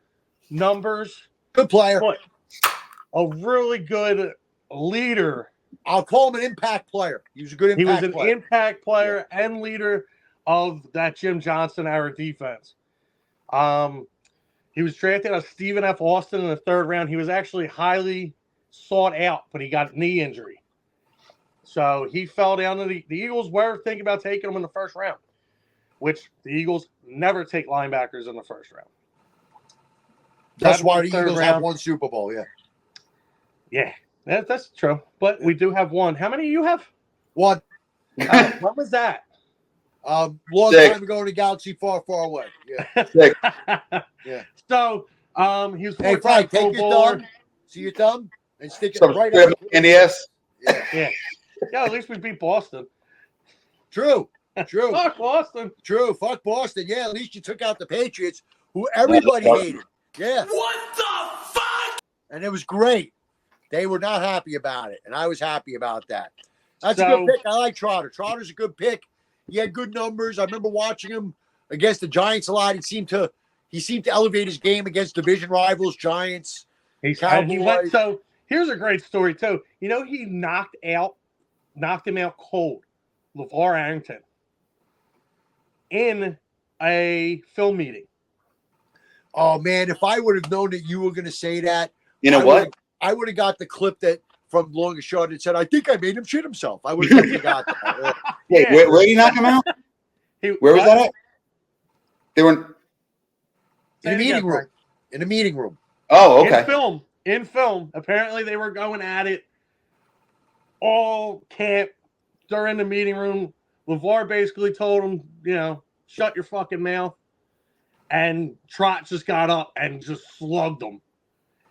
numbers, Good player. but a really good leader. I'll call him an impact player. He was a good He was impact an player. impact player and leader of that Jim Johnson era defense. He was drafted as Stephen F. Austin in the 3rd round. He was actually highly sought out, but he got a knee injury. So he fell down to the Eagles were thinking about taking him in the 1st round, which the Eagles never take linebackers in the 1st round. That's why the 3rd Eagles round. have one Super Bowl. Yeah. Yeah, that's true. But we do have one. How many do you have? One. When was that? Long Sick. time ago in a galaxy far, far away. Yeah. Sick. Yeah. So he was Hey, 4-time Frank, Pro take your Bowler. thumb. See your thumb? And stick it Some right straight up. in the ass. Yeah. Yeah, at least we beat Boston. True. Fuck Boston. True. Fuck Boston. Yeah, at least you took out the Patriots, who everybody hated. Yeah. What the fuck? And it was great. They were not happy about it, and I was happy about that. That's a So- good pick. I like Trotter. Trotter's a good pick. He had good numbers. I remember watching him against the Giants a lot. He seemed to elevate his game against division rivals, Giants. He Cowboys. went. So here's a great story too. You know, he knocked him out cold, LeVar Arrington, in a film meeting. Oh man, if I would have known that you were going to say that, You know what? I would have got the clip that from Long and Short that said, "I think I made him shit himself." I would have got that. Wait, Yeah. where did he knock him out? Where was that at? They were. In the meeting room. In the meeting room. Oh, okay. In film. Apparently, they were going at it all camp during the meeting room. LeVar basically told him, you know, shut your fucking mouth. And Trot just got up and just slugged him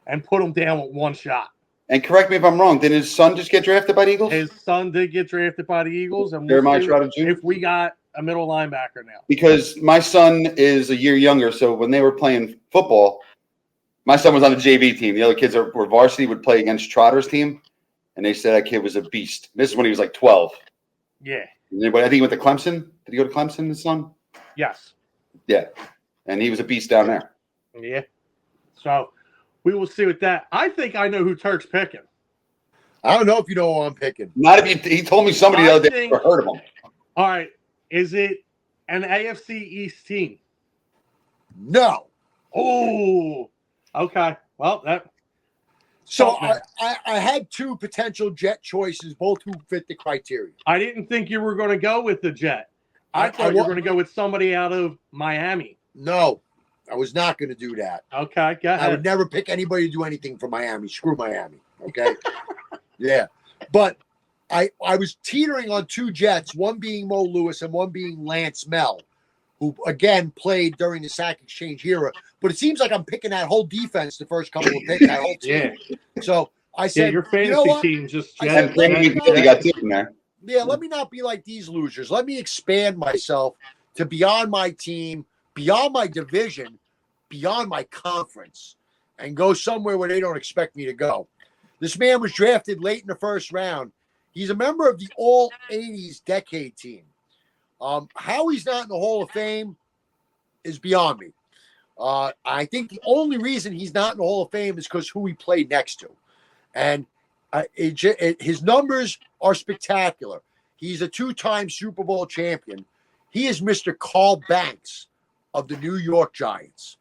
and put him down with one shot. And correct me if I'm wrong. Did his son just get drafted by the Eagles? His son did get drafted by the Eagles, and Jeremiah see Trotter Jr.? if we got a middle linebacker now. Because my son is a year younger, so when they were playing football, my son was on the JV team. The other kids were varsity, would play against Trotter's team, and they said that kid was a beast. This is when he was like 12. Yeah. Anybody? I think he went to Clemson. Did he go to Clemson, his son? Yes. Yeah. And he was a beast down there. Yeah. So we will see with that. I think I know who Turk's picking. I don't know if you know who I'm picking. Not if he told me somebody the other day think- never heard of him. All right. Is it an AFC East team? No. Oh, okay. Well, that. So Okay. I had 2 potential Jet choices, both who fit the criteria. I didn't think you were going to go with the Jet. I thought you were going to go with somebody out of Miami. No, I was not going to do that. Okay, go I ahead. would never pick anybody to do anything for Miami. Screw Miami. Okay. Yeah. But I was teetering on 2 Jets, one being Mo Lewis and one being Lance Mel, who again played during the sack exchange era. But it seems like I'm picking that whole defense the first couple of picks, that whole team. Yeah. So I said, your fantasy you know what? team just I said, They got two in there. Yeah, let me not be like these losers. Let me expand myself to beyond my team, beyond my division, beyond my conference, and go somewhere where they don't expect me to go. This man was drafted late in the first round. He's a member of the All 80s Decade team. How he's not in the Hall of Fame is beyond me. I think the only reason he's not in the Hall of Fame is because who he played next to. And his numbers are spectacular. He's a two-time Super Bowl champion. He is Mr. Carl Banks of the New York Giants.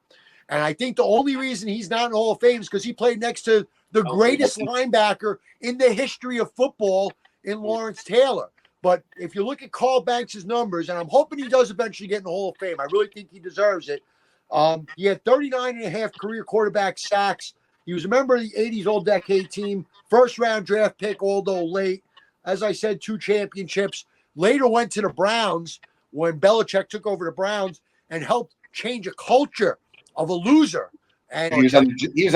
And I think the only reason he's not in the Hall of Fame is because he played next to the greatest linebacker in the history of football in Lawrence Taylor. But if you look at Carl Banks' numbers, and I'm hoping he does eventually get in the Hall of Fame, I really think he deserves it. He had 39 and a half career quarterback sacks. He was a member of the 80s All-Decade team, first-round draft pick, although late. As I said, 2 championships. Later went to the Browns when Belichick took over the Browns and helped change a culture of a loser. And He was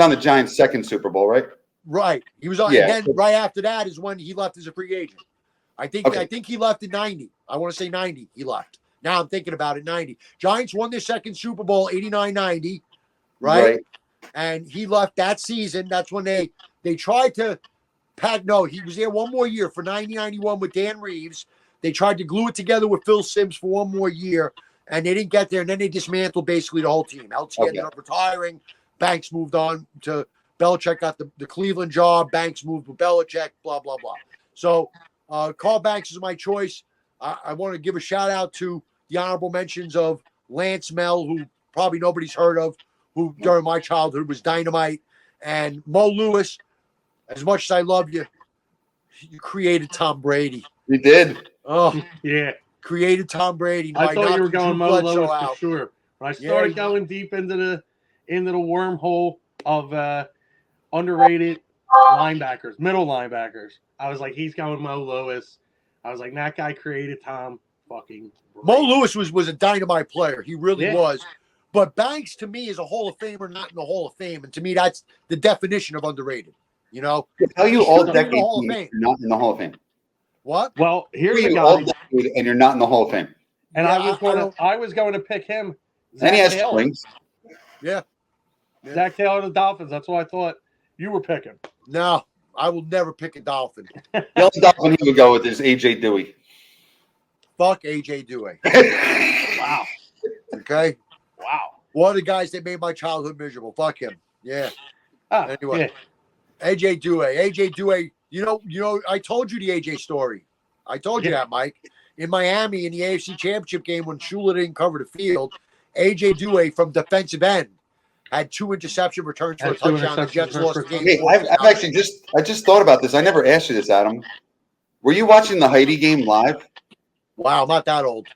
on the Giants' second Super Bowl, right? Right. He was on. Yeah. And then right after that is when he left as a free agent. I think he left in 90. I want to say 90 he left. Now I'm thinking about it, 90. Giants won their second Super Bowl, 89-90, right? And he left that season. That's when they tried to pack. No, he was there one more year for 90-91 with Dan Reeves. They tried to glue it together with Phil Simms for one more year, and they didn't get there. And then they dismantled basically the whole team. LT ended up retiring. Banks moved on to Belichick, got the Cleveland job. Banks moved with Belichick, blah, blah, blah. So Carl Banks is my choice. I want to give a shout out to the honorable mentions of Lance Mel, who probably nobody's heard of, who during my childhood was dynamite, and Mo Lewis. As much as I love you, you created Tom Brady. You did. Oh, Yeah. Created Tom Brady. I thought you were going Mo Lewis for out. sure. When I started going deep into the wormhole of underrated linebackers, middle linebackers, I was like, he's going Mo Lewis. I was like, that guy created Tom fucking Brady. Mo Lewis was a dynamite player. He really was. But Banks, to me, is a Hall of Famer, not in the Hall of Fame. And to me, that's the definition of underrated. You know? How you all decade you're not in the Hall of Fame? What? Well, here's a all guy. decade and you're not in the Hall of Fame. And Yeah, I was going to pick him. And he has Taylor. strings. Yeah. Zach Taylor of the Dolphins. That's what I thought you were picking. No, I will never pick a Dolphin. The only Dolphin he would go with is AJ Dewey. Fuck AJ Dewey. Wow. Okay? Wow. One of the guys that made my childhood miserable. Fuck him. Yeah. Anyway. Yeah. AJ Dewey, you know, I told you the AJ story. I told you that, Mike. In Miami in the AFC Championship game when Shula didn't cover the field, AJ Dewey from defensive end had 2 interception returns for a touchdown. The Jets lost the game. Hey, I've actually just thought about this. I never asked you this, Adam. Were you watching the Heidi game live? Wow, I'm not that old.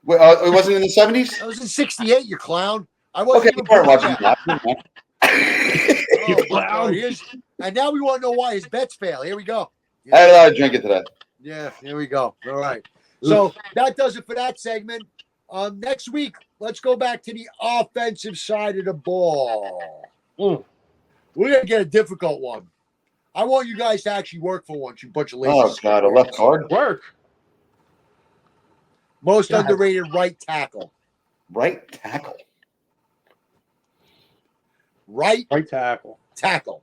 It wasn't in the 70s? I was in 68, you clown. I wasn't Okay, you weren't watching that. live. Oh, my God. And now we want to know why his bets fail. Here we go. I had a lot of drinking today. Yeah, here we go. All right. So that does it for that segment. Next week, let's go back to the offensive side of the ball. We're going to get a difficult one. I want you guys to actually work for once, you bunch of lazy. Oh, God, a left guard? Work. Most underrated right tackle. Right tackle. Right tackle. tackle.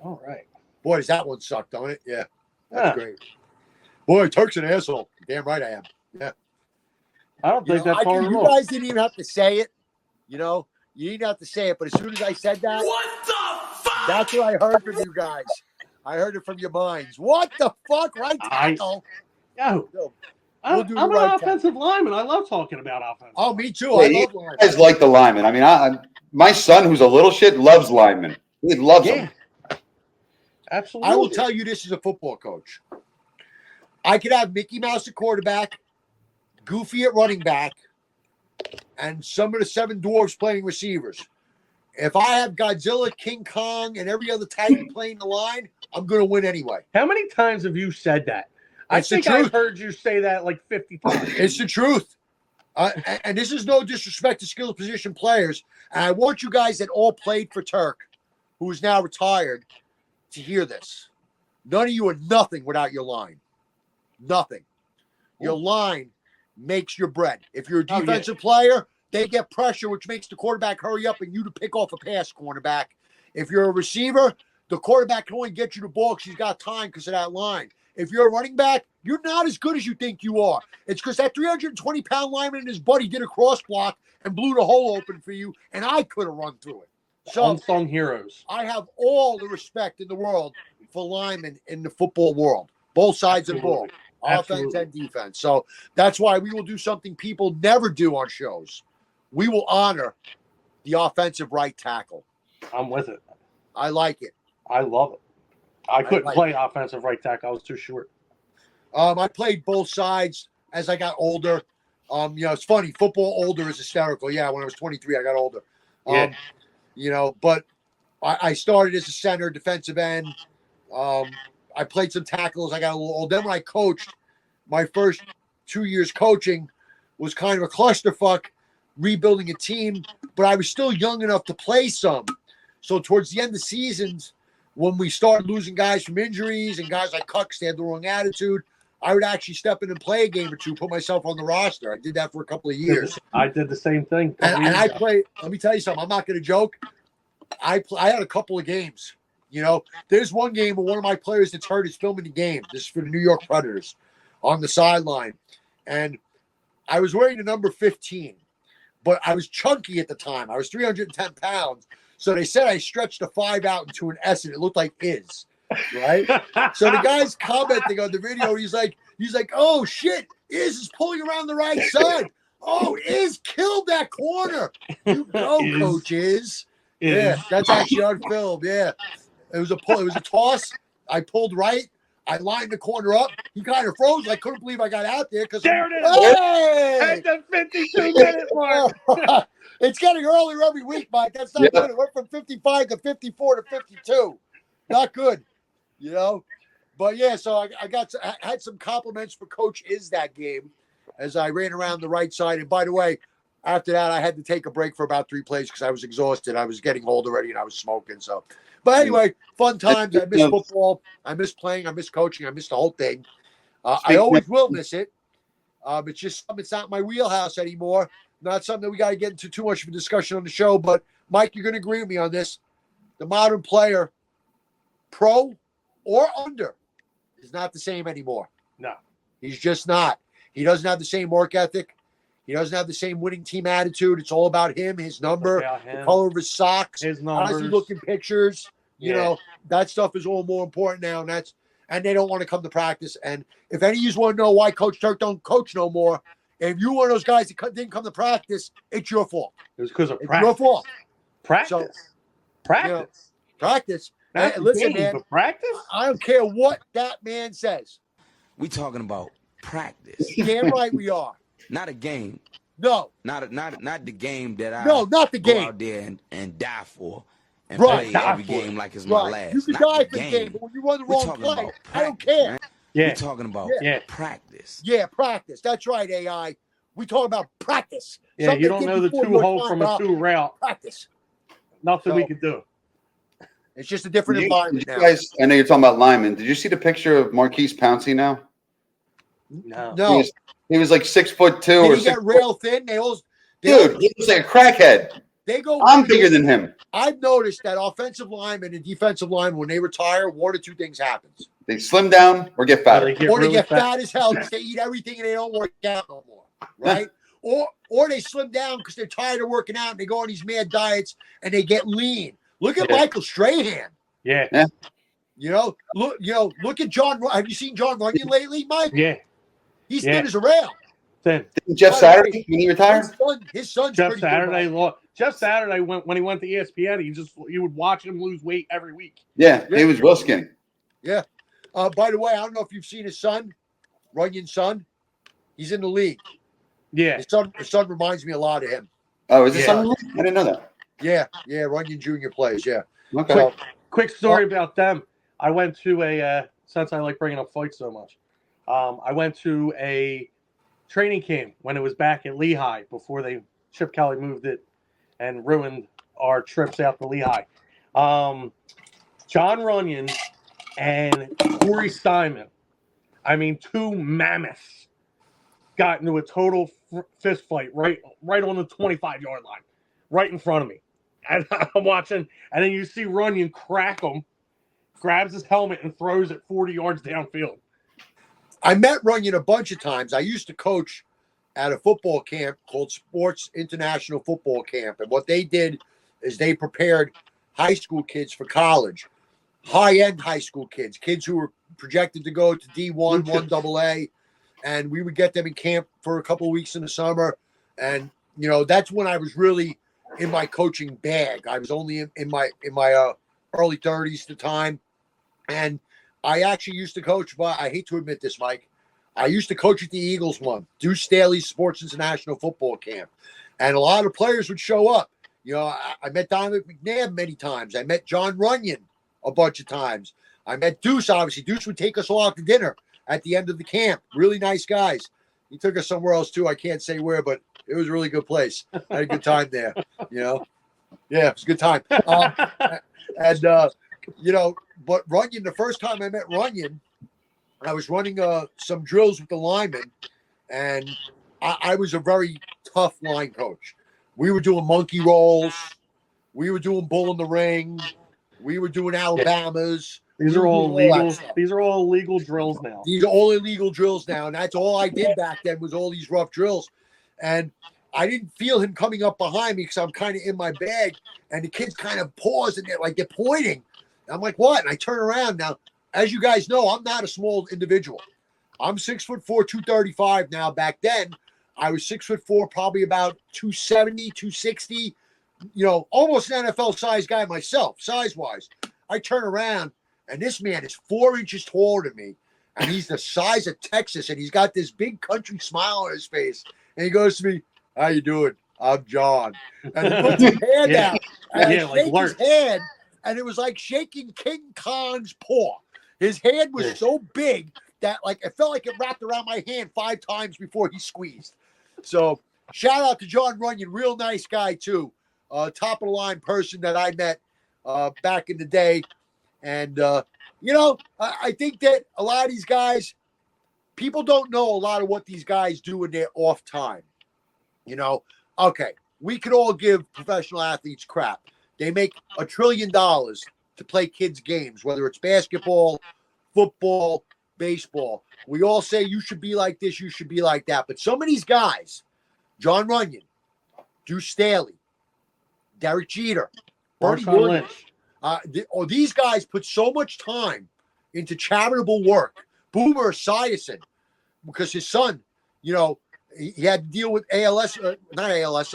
All right. Boy, does that one suck, don't it? Yeah. That's great. Boy, Turk's an asshole. Damn right I am. Yeah. I don't think that's hard at You all. guys didn't even have to say it. You know, you didn't have to say it, but as soon as I said that, What the fuck? that's what I heard from you guys. I heard it from your minds. What the fuck? Right tackle? Yo, We'll I'm do the an right offensive lineman. I love talking about offense. Oh, me too. Yeah, I you love linemen. guys like the lineman. I mean, my son, who's a little shit, loves linemen. He loves them. Absolutely. I will tell you this as a football coach. I could have Mickey Mouse at quarterback, Goofy at running back, and some of the 7 dwarfs playing receivers. If I have Godzilla, King Kong, and every other Titan playing the line, I'm going to win anyway. How many times have you said that? It's the I think truth. I've heard you say that like 50 times. It's the truth. And this is no disrespect to skill position players. And I want you guys that all played for Turk, who is now retired, to hear this. None of you are nothing without your line. Nothing. Your line makes your bread. If you're a defensive player, they get pressure, which makes the quarterback hurry up and you to pick off a pass cornerback. If you're a receiver, the quarterback can only get you the ball because he's got time because of that line. If you're a running back, you're not as good as you think you are. It's because that 320-pound lineman and his buddy did a cross block and blew the hole open for you, and I could have run through it. So unsung heroes. I have all the respect in the world for linemen in the football world, both sides of the ball, offense and defense. So that's why we will do something people never do on shows. We will honor the offensive right tackle. I'm with it. I like it. I love it. I couldn't play offensive right tackle. I was too short. I played both sides as I got older. It's funny. Football older is hysterical. Yeah, when I was 23, I got older. But I started as a center, defensive end. I played some tackles. I got a little old. Then when I coached, my first 2 years coaching was kind of a clusterfuck, rebuilding a team, but I was still young enough to play some. So towards the end of seasons, when we started losing guys from injuries and guys like Cucks, they had the wrong attitude, I would actually step in and play a game or two, put myself on the roster. I did that for a couple of years. I did the same thing. And I played, let me tell you something. I'm not going to joke. I had a couple of games. There's one game where one of my players that's hurt is filming the game. This is for the New York Predators on the sideline. And I was wearing the number 15, but I was chunky at the time. I was 310 pounds. So they said I stretched the 5 out into an S, and it looked like is, right? So the guy's commenting on the video. He's like, oh shit, is pulling around the right side. Oh, is killed that corner. You go, Coach Is. Yeah, that's actually on film. Yeah, it was a pull. It was a toss. I pulled right. I lined the corner up. He kind of froze. I couldn't believe I got out there because there it is. Hey! At the 52-minute mark. It's getting earlier every week, Mike. That's not good. It went from 55 to 54 to 52. Not good, But yeah, so I had some compliments for Coach Is that game as I ran around the right side. And by the way, after that, I had to take a break for about 3 plays because I was exhausted. I was getting old already and I was smoking. So, but anyway, fun times. I miss football. I miss playing. I miss coaching. I miss the whole thing. I always will miss it. It's just something. It's not my wheelhouse anymore. Not something that we got to get into too much of a discussion on the show. But Mike, you're going to agree with me on this. The modern player, pro or under, is not the same anymore. No, he's just not. He doesn't have the same work ethic. He doesn't have the same winning team attitude. It's all about him, his number, the color of his socks, his numbers. How does he look in pictures? That stuff is all more important now. And they don't want to come to practice. And if any of you want to know why Coach Turk don't coach no more, if you're one of those guys that didn't come to practice, it's your fault. It was because of practice. It's your fault. Practice. Practice. Not listen, game, man. But practice? I don't care what that man says. We talking about practice. Damn right we are. Not a game. No. Not the game that I not the game. Go out there and die for. And right. play every game like it's my last. You can die for the game, but when you run the wrong play, I don't care. Man. Yeah. We're talking about practice. Yeah, practice. That's right, AI. We talking about practice. Yeah, something you don't know the 2-hole from a 2 route. Practice. Nothing we can do. It's just a different environment now. Guys, I know you're talking about linemen. Did you see the picture of Marquise Pouncey now? No. He was like 6'2" Did or he get rail thin? Dude, he was like a crackhead. I'm bigger than him. I've noticed that offensive linemen and defensive linemen, when they retire, 1 or 2 things happens. They slim down or get fatter. They get fat as hell because they eat everything and they don't work out no more. Right? or they slim down because they're tired of working out and they go on these mad diets and they get lean. Look at Michael Strahan. Yeah. Look at John. Have you seen John Runyon lately, Mike? Yeah. He's thin as a rail. Thin. Jeff Saturday when he retired? His son's Jeff pretty Saturday. good. Jeff Saturday when he went to ESPN, you would watch him lose weight every week. Yeah, he was real skinny. Yeah. By the way, I don't know if you've seen his son, Runyon's son. He's in the league. Yeah. His son reminds me a lot of him. Oh, is his son? I didn't know that. Yeah, Runyon Jr. plays, yeah. Okay. Quick story about them. I went to since I like bringing up fights so much, I went to a training camp when it was back at Lehigh before Chip Kelly moved it and ruined our trips out to Lehigh. John Runyon and Corey Simon, I mean, two mammoths, got into a total fist fight right on the 25-yard line, right in front of me. And I'm watching, and then you see Runyon crack him, grabs his helmet, and throws it 40 yards downfield. I met Runyon a bunch of times. I used to coach at a football camp called Sports International Football Camp. And what they did is they prepared high school kids for college, high-end high school kids who were projected to go to D1, 1AA. And we would get them in camp for a couple of weeks in the summer. And, you know, that's when I was really in my coaching bag. I was only in my early 30s at the time. And I actually used to coach, but I hate to admit this, Mike. I used to coach at the Eagles one, Deuce Staley's Sports International Football Camp. And a lot of players would show up. You know, I met Donovan McNabb many times. I met John Runyon a bunch of times. I met Deuce, obviously. Deuce would take us all out to dinner at the end of the camp. Really nice guys. He took us somewhere else, too. I can't say where, but it was a really good place. I had a good time there, you know. Yeah, it was a good time. You know, but Runyon, the first time I met Runyon, I was running some drills with the linemen, and I was a very tough line coach. We were doing monkey rolls. We were doing bull in the ring. We were doing Alabamas. These are all legal. These are all illegal drills now. These are all illegal drills now, and that's all I did back then was all these rough drills. And I didn't feel him coming up behind me because I'm kind of in my bag, and the kids kind of pause and they're pointing. I'm like, what? And I turn around. Now, as you guys know, I'm not a small individual. I'm 6'4", 235 now. Back then, I was 6'4", probably about 270, 260. You know, almost an NFL size guy myself, size-wise. I turn around, and this man is 4 inches taller than me, and he's the size of Texas, and he's got this big country smile on his face. And he goes to me, "How you doing? I'm John." And he puts his hand out, and I shake his hand. And it was like shaking King Kong's paw. His hand was so big that it felt like it wrapped around my hand 5 times before he squeezed. So shout out to John Runyon, real nice guy too. Top of the line person that I met back in the day. And, you know, I think that a lot of these guys, people don't know a lot of what these guys do in their off time. You know, okay, we could all give professional athletes crap. They make $1 trillion to play kids' games, whether it's basketball, football, baseball. We all say you should be like this, you should be like that. But some of these guys, John Runyon, Deuce Staley, Derek Jeter, Bernie Williams, these guys put so much time into charitable work. Boomer Esiason, because his son, you know, he had to deal with ALS, not ALS,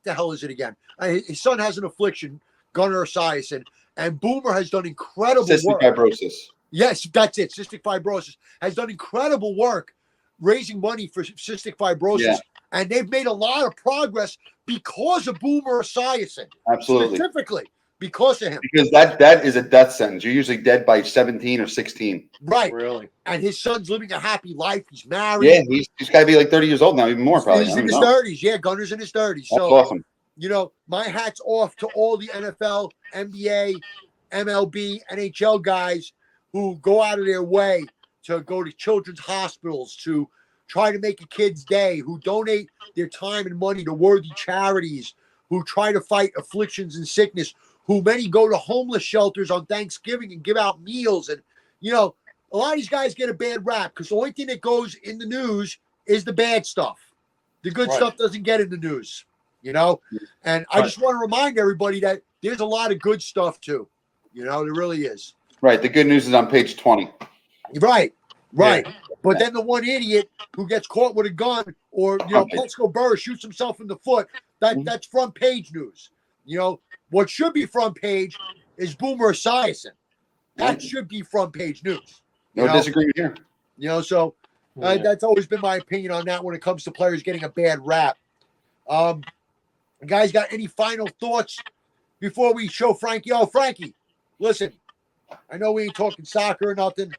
the hell is it again? His son has an affliction, Gunnar Esiason, and Boomer has done incredible work. Cystic fibrosis. Yes, that's it. Cystic fibrosis has done incredible work raising money for cystic fibrosis, yeah. And they've made a lot of progress because of Boomer Esiason. Absolutely, specifically because of him. Because that is a death sentence. You're usually dead by 17 or 16. Right. Really. And his son's living a happy life. He's married. Yeah, he's got to be like 30 years old now, even more probably. He's in his 30s. Yeah, Gunner's in his 30s. That's so awesome. You know, my hat's off to all the NFL, NBA, MLB, NHL guys who go out of their way to go to children's hospitals, to try to make a kid's day, who donate their time and money to worthy charities, who try to fight afflictions and sickness, who many go to homeless shelters on Thanksgiving and give out meals. And, you know, a lot of these guys get a bad rap because the only thing that goes in the news is the bad stuff. The good stuff doesn't get in the news, you know? And I just want to remind everybody that there's a lot of good stuff too. You know, there really is. Right. The good news is on page 20. Right. Yeah. But Yeah. then the one idiot who gets caught with a gun or, you know, Petsko Burr shoots himself in the foot, that's front page news. You know, what should be front page is Boomer Esiason. That should be front page news. No disagreement here. You know, so that's always been my opinion on that when it comes to players getting a bad rap. Guys, got any final thoughts before we show Frankie? Oh, Frankie, listen, I know we ain't talking soccer or nothing.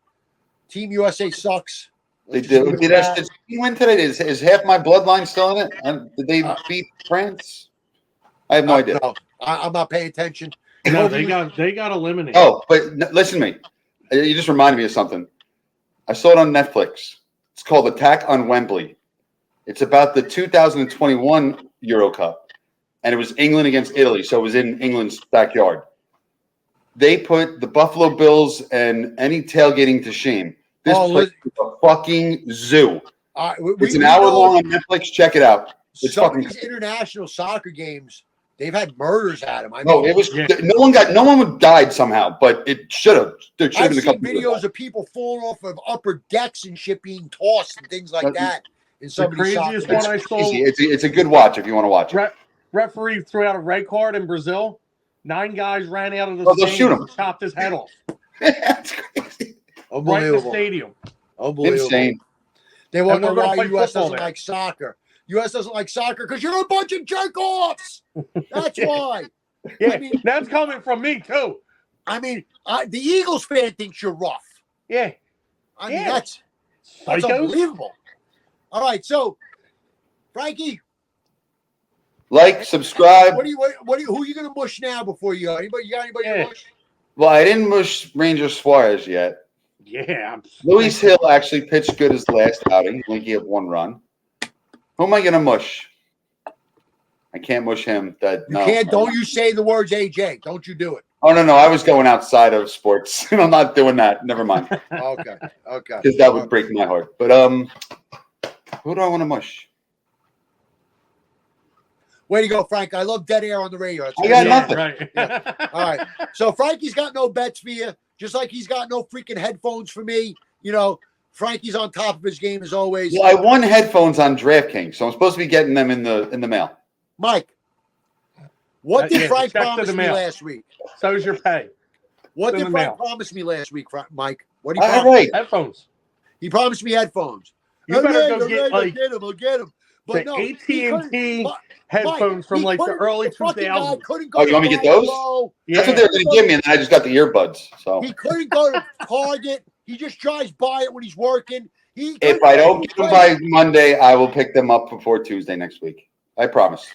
Team USA sucks. They did. Did Spain win today? Is half my bloodline still in it? Did they beat France? I have no idea. No, I'm not paying attention. No, they got eliminated. Oh, but listen to me. You just reminded me of something. I saw it on Netflix. It's called Attack on Wembley. It's about the 2021 Euro Cup, and it was England against Italy, so it was in England's backyard. They put the Buffalo Bills and any tailgating to shame. This place is a fucking zoo. It's an hour long on Netflix. Check it out. It's some fucking of these international soccer games, they've had murders at them. It was no one died somehow, but it should have. I've seen videos of people falling off of upper decks and shit being tossed and things like that. In some the craziest one I saw. It's a good watch if you want to watch it. Referee threw out a red card in Brazil. 9 guys ran out of the they'll shoot him. and chopped his head off. That's crazy. Right in the stadium. Unbelievable. Insane. They wonder why U.S. doesn't like soccer. U.S. doesn't like soccer because you're a bunch of jerk-offs. That's why. Yeah, that's coming from me, too. I mean, the Eagles fan thinks you're rough. Yeah. I mean, that's unbelievable. All right, so, Frankie. Like, subscribe. Who are you going to mush now before you go? You got anybody to mush? Well, I didn't mush Ranger Suarez yet. Yeah. Luis Hill actually pitched good his last outing. I think he had 1 run. Who am I going to mush? I can't mush him. Don't you say the words AJ. Don't you do it. Oh, no. I was going outside of sports. I'm not doing that. Never mind. Okay. Because that would break my heart. But who do I want to mush? Way to go, Frank. I love dead air on the radio. I got nothing. Right. Yeah. All right. So Frankie's got no bets for you, just like he's got no freaking headphones for me. You know, Frankie's on top of his game as always. Well, I won headphones on DraftKings, so I'm supposed to be getting them in the mail. Mike, what did Frank promise me last week? So is your pay. What did Frank promise me last week, Mike? What did he promise? All right. Headphones. He promised me headphones. You better go get them. But the no, AT&T headphones from like the early 2000s. Oh, you want me to get those? Yeah. That's what they were going to give me, and then I just got the earbuds. So he couldn't go to Target. He just drives by it when he's working. If I don't get them by Monday, I will pick them up before Tuesday next week. I promise.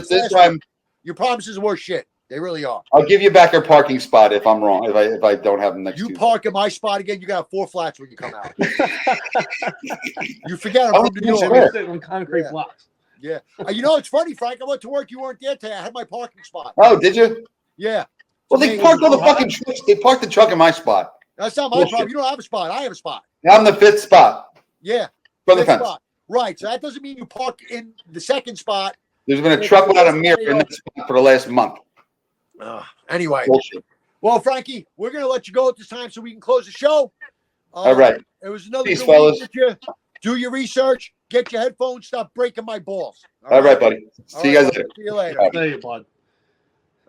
This time. Your promises are worth shit. They really are. I'll give you back your parking spot if I'm wrong. If I don't have them next Tuesday. You park at my spot again, you got 4 flats when you come out. You forget I'm from New York. Sitting on concrete blocks. Yeah. You know, it's funny, Frank. I went to work. You weren't there today. I had my parking spot. Oh, did you? Yeah. Well, they parked all the fucking trucks. They parked the truck in my spot. That's not my problem. You don't have a spot. I have a spot. I'm the 5th spot. Yeah. From the fence. Spot. Right. So that doesn't mean you park in the 2nd spot. There's been a truck without a mirror in that spot for the last month. Anyway. Bullshit. Well, Frankie, we're going to let you go at this time so we can close the show. All right. It was another Peace, good fellas. week with you. Do your research. Get your headphones. Stop breaking my balls. All right, buddy. See you guys later. See you later. See you, bud.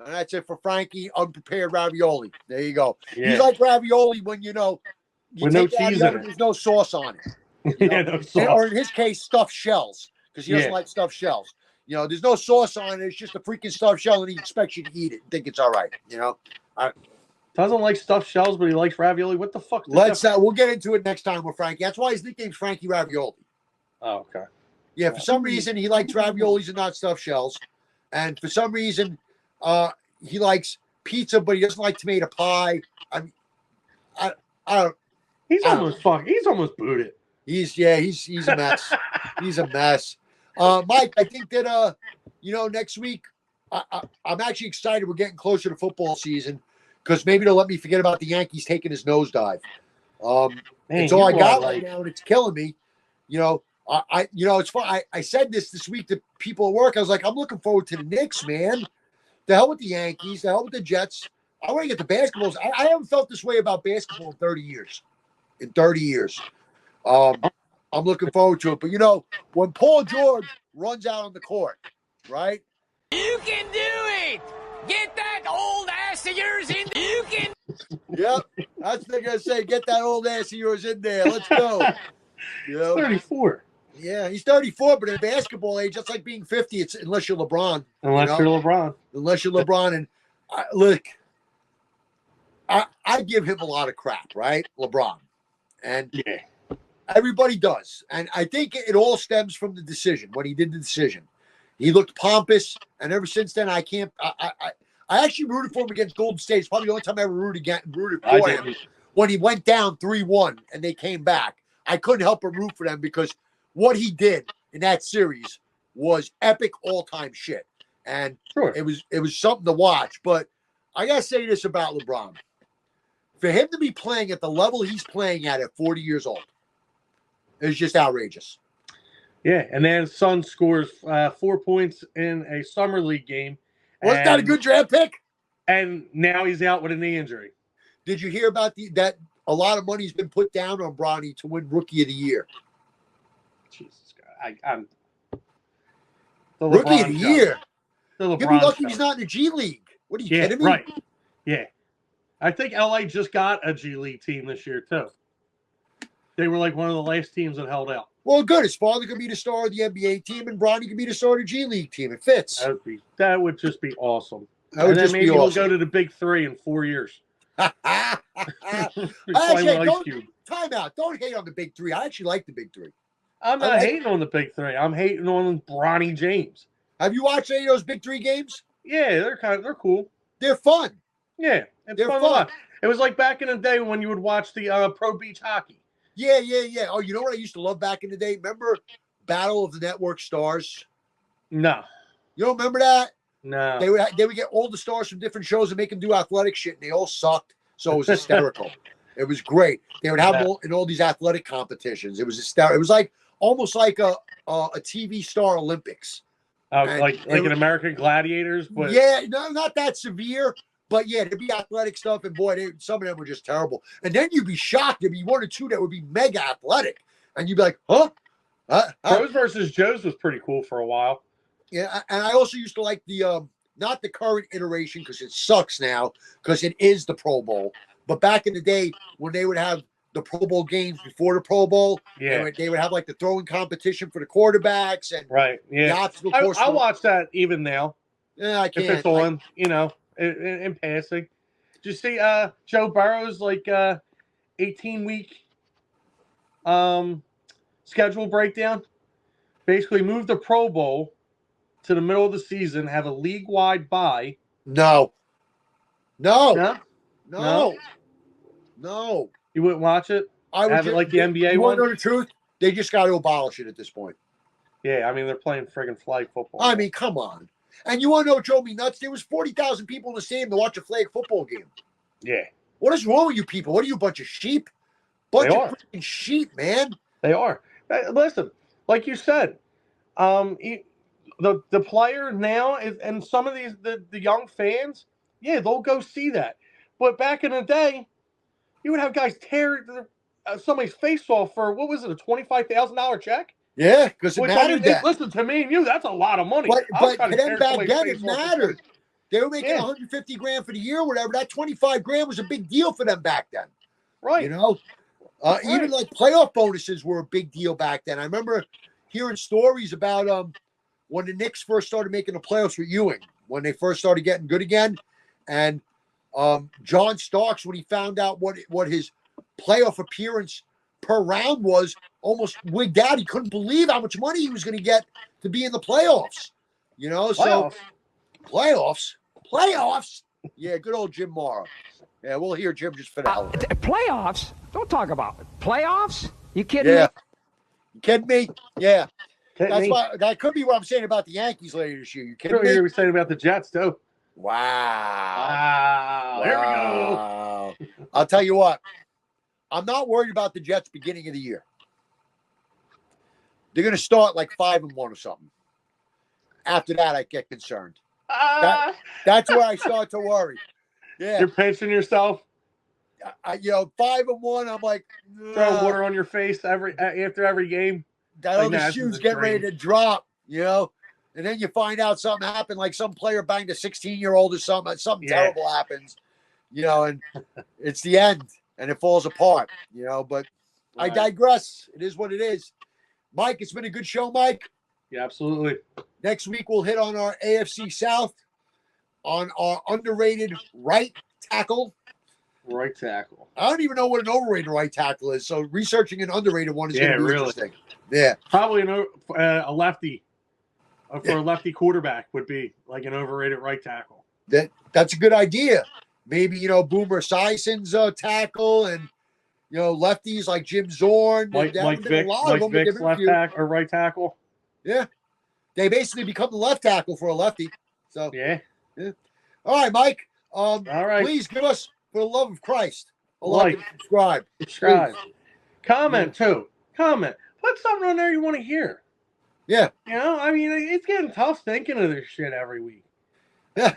And that's it for Frankie. Unprepared ravioli. There you go. Yeah. You like ravioli when you with take no it out cheese of the in oven, it. there's no sauce on it. Yeah, no sauce. Or in his case, stuffed shells because he doesn't like stuffed shells. You know, there's no sauce on it. It's just a freaking stuffed shell, and he expects you to eat it and think it's all right. You know, doesn't like stuffed shells, but he likes ravioli. What the fuck? We'll get into it next time with Frankie. That's why his nickname's Frankie Ravioli. Oh, okay. Yeah, for some reason he likes raviolis and not stuffed shells, and for some reason he likes pizza, but he doesn't like tomato pie. I don't. He's almost booted. He's a mess. He's a mess. Mike, I think that next week I'm actually excited. We're getting closer to football season because maybe they'll let me forget about the Yankees taking his nosedive. It's all I got right now, and it's killing me. You know, it's fun. I said this week to people at work. I was like, I'm looking forward to the Knicks, man. The hell with the Yankees. The hell with the Jets. I want to get the basketballs. I haven't felt this way about basketball in 30 years. I'm looking forward to it. But, when Paul George runs out on the court, right? You can do it! Get that old ass of yours in. You can. Yep. That's what they're going to say. Get that old ass of yours in there. Let's go. 34. Yeah, he's 34, but in basketball age, that's like being 50. It's unless you're LeBron. Unless you're LeBron. Unless you're LeBron. And look, I give him a lot of crap, right? LeBron. And Everybody does. And I think it all stems from the decision, when he did the decision. He looked pompous, and ever since then, I actually rooted for him against Golden State. It's probably the only time I ever rooted for him. When he went down 3-1 and they came back. I couldn't help but root for them because what he did in that series was epic all-time shit. And it was something to watch. But I got to say this about LeBron. For him to be playing at the level he's playing at 40 years old is just outrageous. Yeah, and then his son scores 4 points in a summer league game. Wasn't that a good draft pick? And now he's out with a knee injury. Did you hear about that a lot of money's been put down on Bronny to win Rookie of the Year? Jesus God. I'm the Rookie of the Year? You'll be lucky he's not in the G League. What are you kidding me? Right. Yeah. I think LA just got a G League team this year, too. They were like one of the last teams that held out. Well, good. His father could be the star of the NBA team, and Bronny could be the star of the G League team. It fits. That would just be awesome. That would just maybe be awesome. He'll go to the Big Three in 4 years. Actually, time out. Don't hate on the Big Three. I actually like the Big Three. I'm not hating on the Big Three. I'm hating on Bronny James. Have you watched any of those Big Three games? Yeah, they're cool. They're fun. Yeah, they're fun. It was like back in the day when you would watch the pro beach hockey. Yeah. Oh, you know what I used to love back in the day? Remember Battle of the Network Stars? No. You don't remember that? No. They would get all the stars from different shows and make them do athletic shit, and they all sucked. So it was hysterical. It was great. They would have them in all these athletic competitions. It was hysterical. It was like almost like a TV Star Olympics. Like an American Gladiators? But... Yeah, no, not that severe. But yeah, there'd be athletic stuff, and boy, some of them were just terrible. And then you'd be shocked. There'd be 1 or 2 that would be mega athletic. And you'd be like, huh? Pros versus Joes was pretty cool for a while. Yeah, and I also used to like the not the current iteration because it sucks now because it is the Pro Bowl. But back in the day when they would have the Pro Bowl games before the Pro Bowl, they would have like the throwing competition for the quarterbacks and the obstacle course. I watch that even now. Yeah, I can't. If it's on, in passing. Did you see Joe Burrow's 18-week schedule breakdown? Basically move the Pro Bowl to the middle of the season, have a league-wide bye. No. No. You wouldn't watch it? I would have it like the NBA you one? Want to know the truth? They just got to abolish it at this point. Yeah, I mean, they're playing friggin' flag football. I mean, come on. And you want to know what drove me nuts? There was 40,000 people in the stadium to watch a flag football game. Yeah. What is wrong with you people? What are you, a bunch of sheep? Bunch of freaking sheep, man. They are. Listen, like you said, the player now is, and some of these the young fans, they'll go see that. But back in the day, you would have guys tear somebody's face off for what was it, a $25,000 check? Yeah, because it mattered. Listen to me and you, that's a lot of money. But to them back then, it mattered. They were making $150,000 for the year, or whatever. That $25,000 was a big deal for them back then. Right. Even like playoff bonuses were a big deal back then. I remember hearing stories about when the Knicks first started making the playoffs with Ewing, when they first started getting good again, and John Starks, when he found out what his playoff appearance per round was, almost wigged out. He couldn't believe how much money he was going to get to be in the playoffs. So playoffs. Yeah, good old Jim Morrow. Yeah, we'll hear Jim just for that. Playoffs? Don't talk about it. Playoffs? You kidding me? You kidding me? Yeah. That could be what I'm saying about the Yankees later this year. You kidding me? You were saying about the Jets, too. Wow. There we go. I'll tell you what. I'm not worried about the Jets beginning of the year. They're going to start like 5-1 or something. After that, I get concerned. That's where I start to worry. Yeah. You're pinching yourself. 5-1. I'm like, throw water on your face after every game. That other shoe's getting ready to drop. And then you find out something happened, like some player banged a 16-year-old or something. Something terrible happens. And it's the end, and it falls apart. But I digress. It is what it is. Mike, it's been a good show, Mike. Yeah, absolutely. Next week we'll hit on our AFC South, on our underrated right tackle. right tackle. I don't even know what an overrated right tackle is. So researching an underrated one is going to be really interesting. Yeah. Probably a lefty. For a lefty quarterback would be like an overrated right tackle. That's a good idea. Maybe, Boomer Sison's tackle and, lefties like Jim Zorn. Like Vic's left tackle or right tackle. Yeah. They basically become the left tackle for a lefty. So yeah. All right, Mike. All right. Please give us, for the love of Christ, a like and subscribe. Subscribe. Comment too. Comment. Put something on there you want to hear. Yeah. I mean, it's getting tough thinking of this shit every week. Yeah.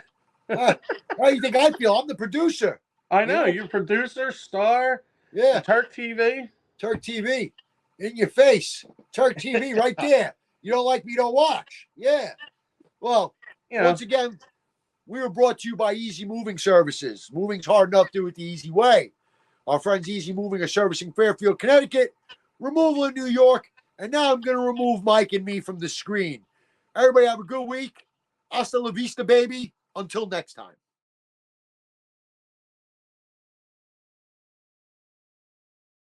How do you think I feel? I'm the producer. I know. You're producer, star. Yeah. Turk TV. Turk TV. In your face. Turk TV right there. You don't like me, don't watch. Yeah. Well, once again, we were brought to you by Easy Moving Services. Moving's hard enough, do it the easy way. Our friends Easy Moving are servicing Fairfield, Connecticut, removal in New York, and now I'm going to remove Mike and me from the screen. Everybody have a good week. Hasta la vista, baby. Until next time.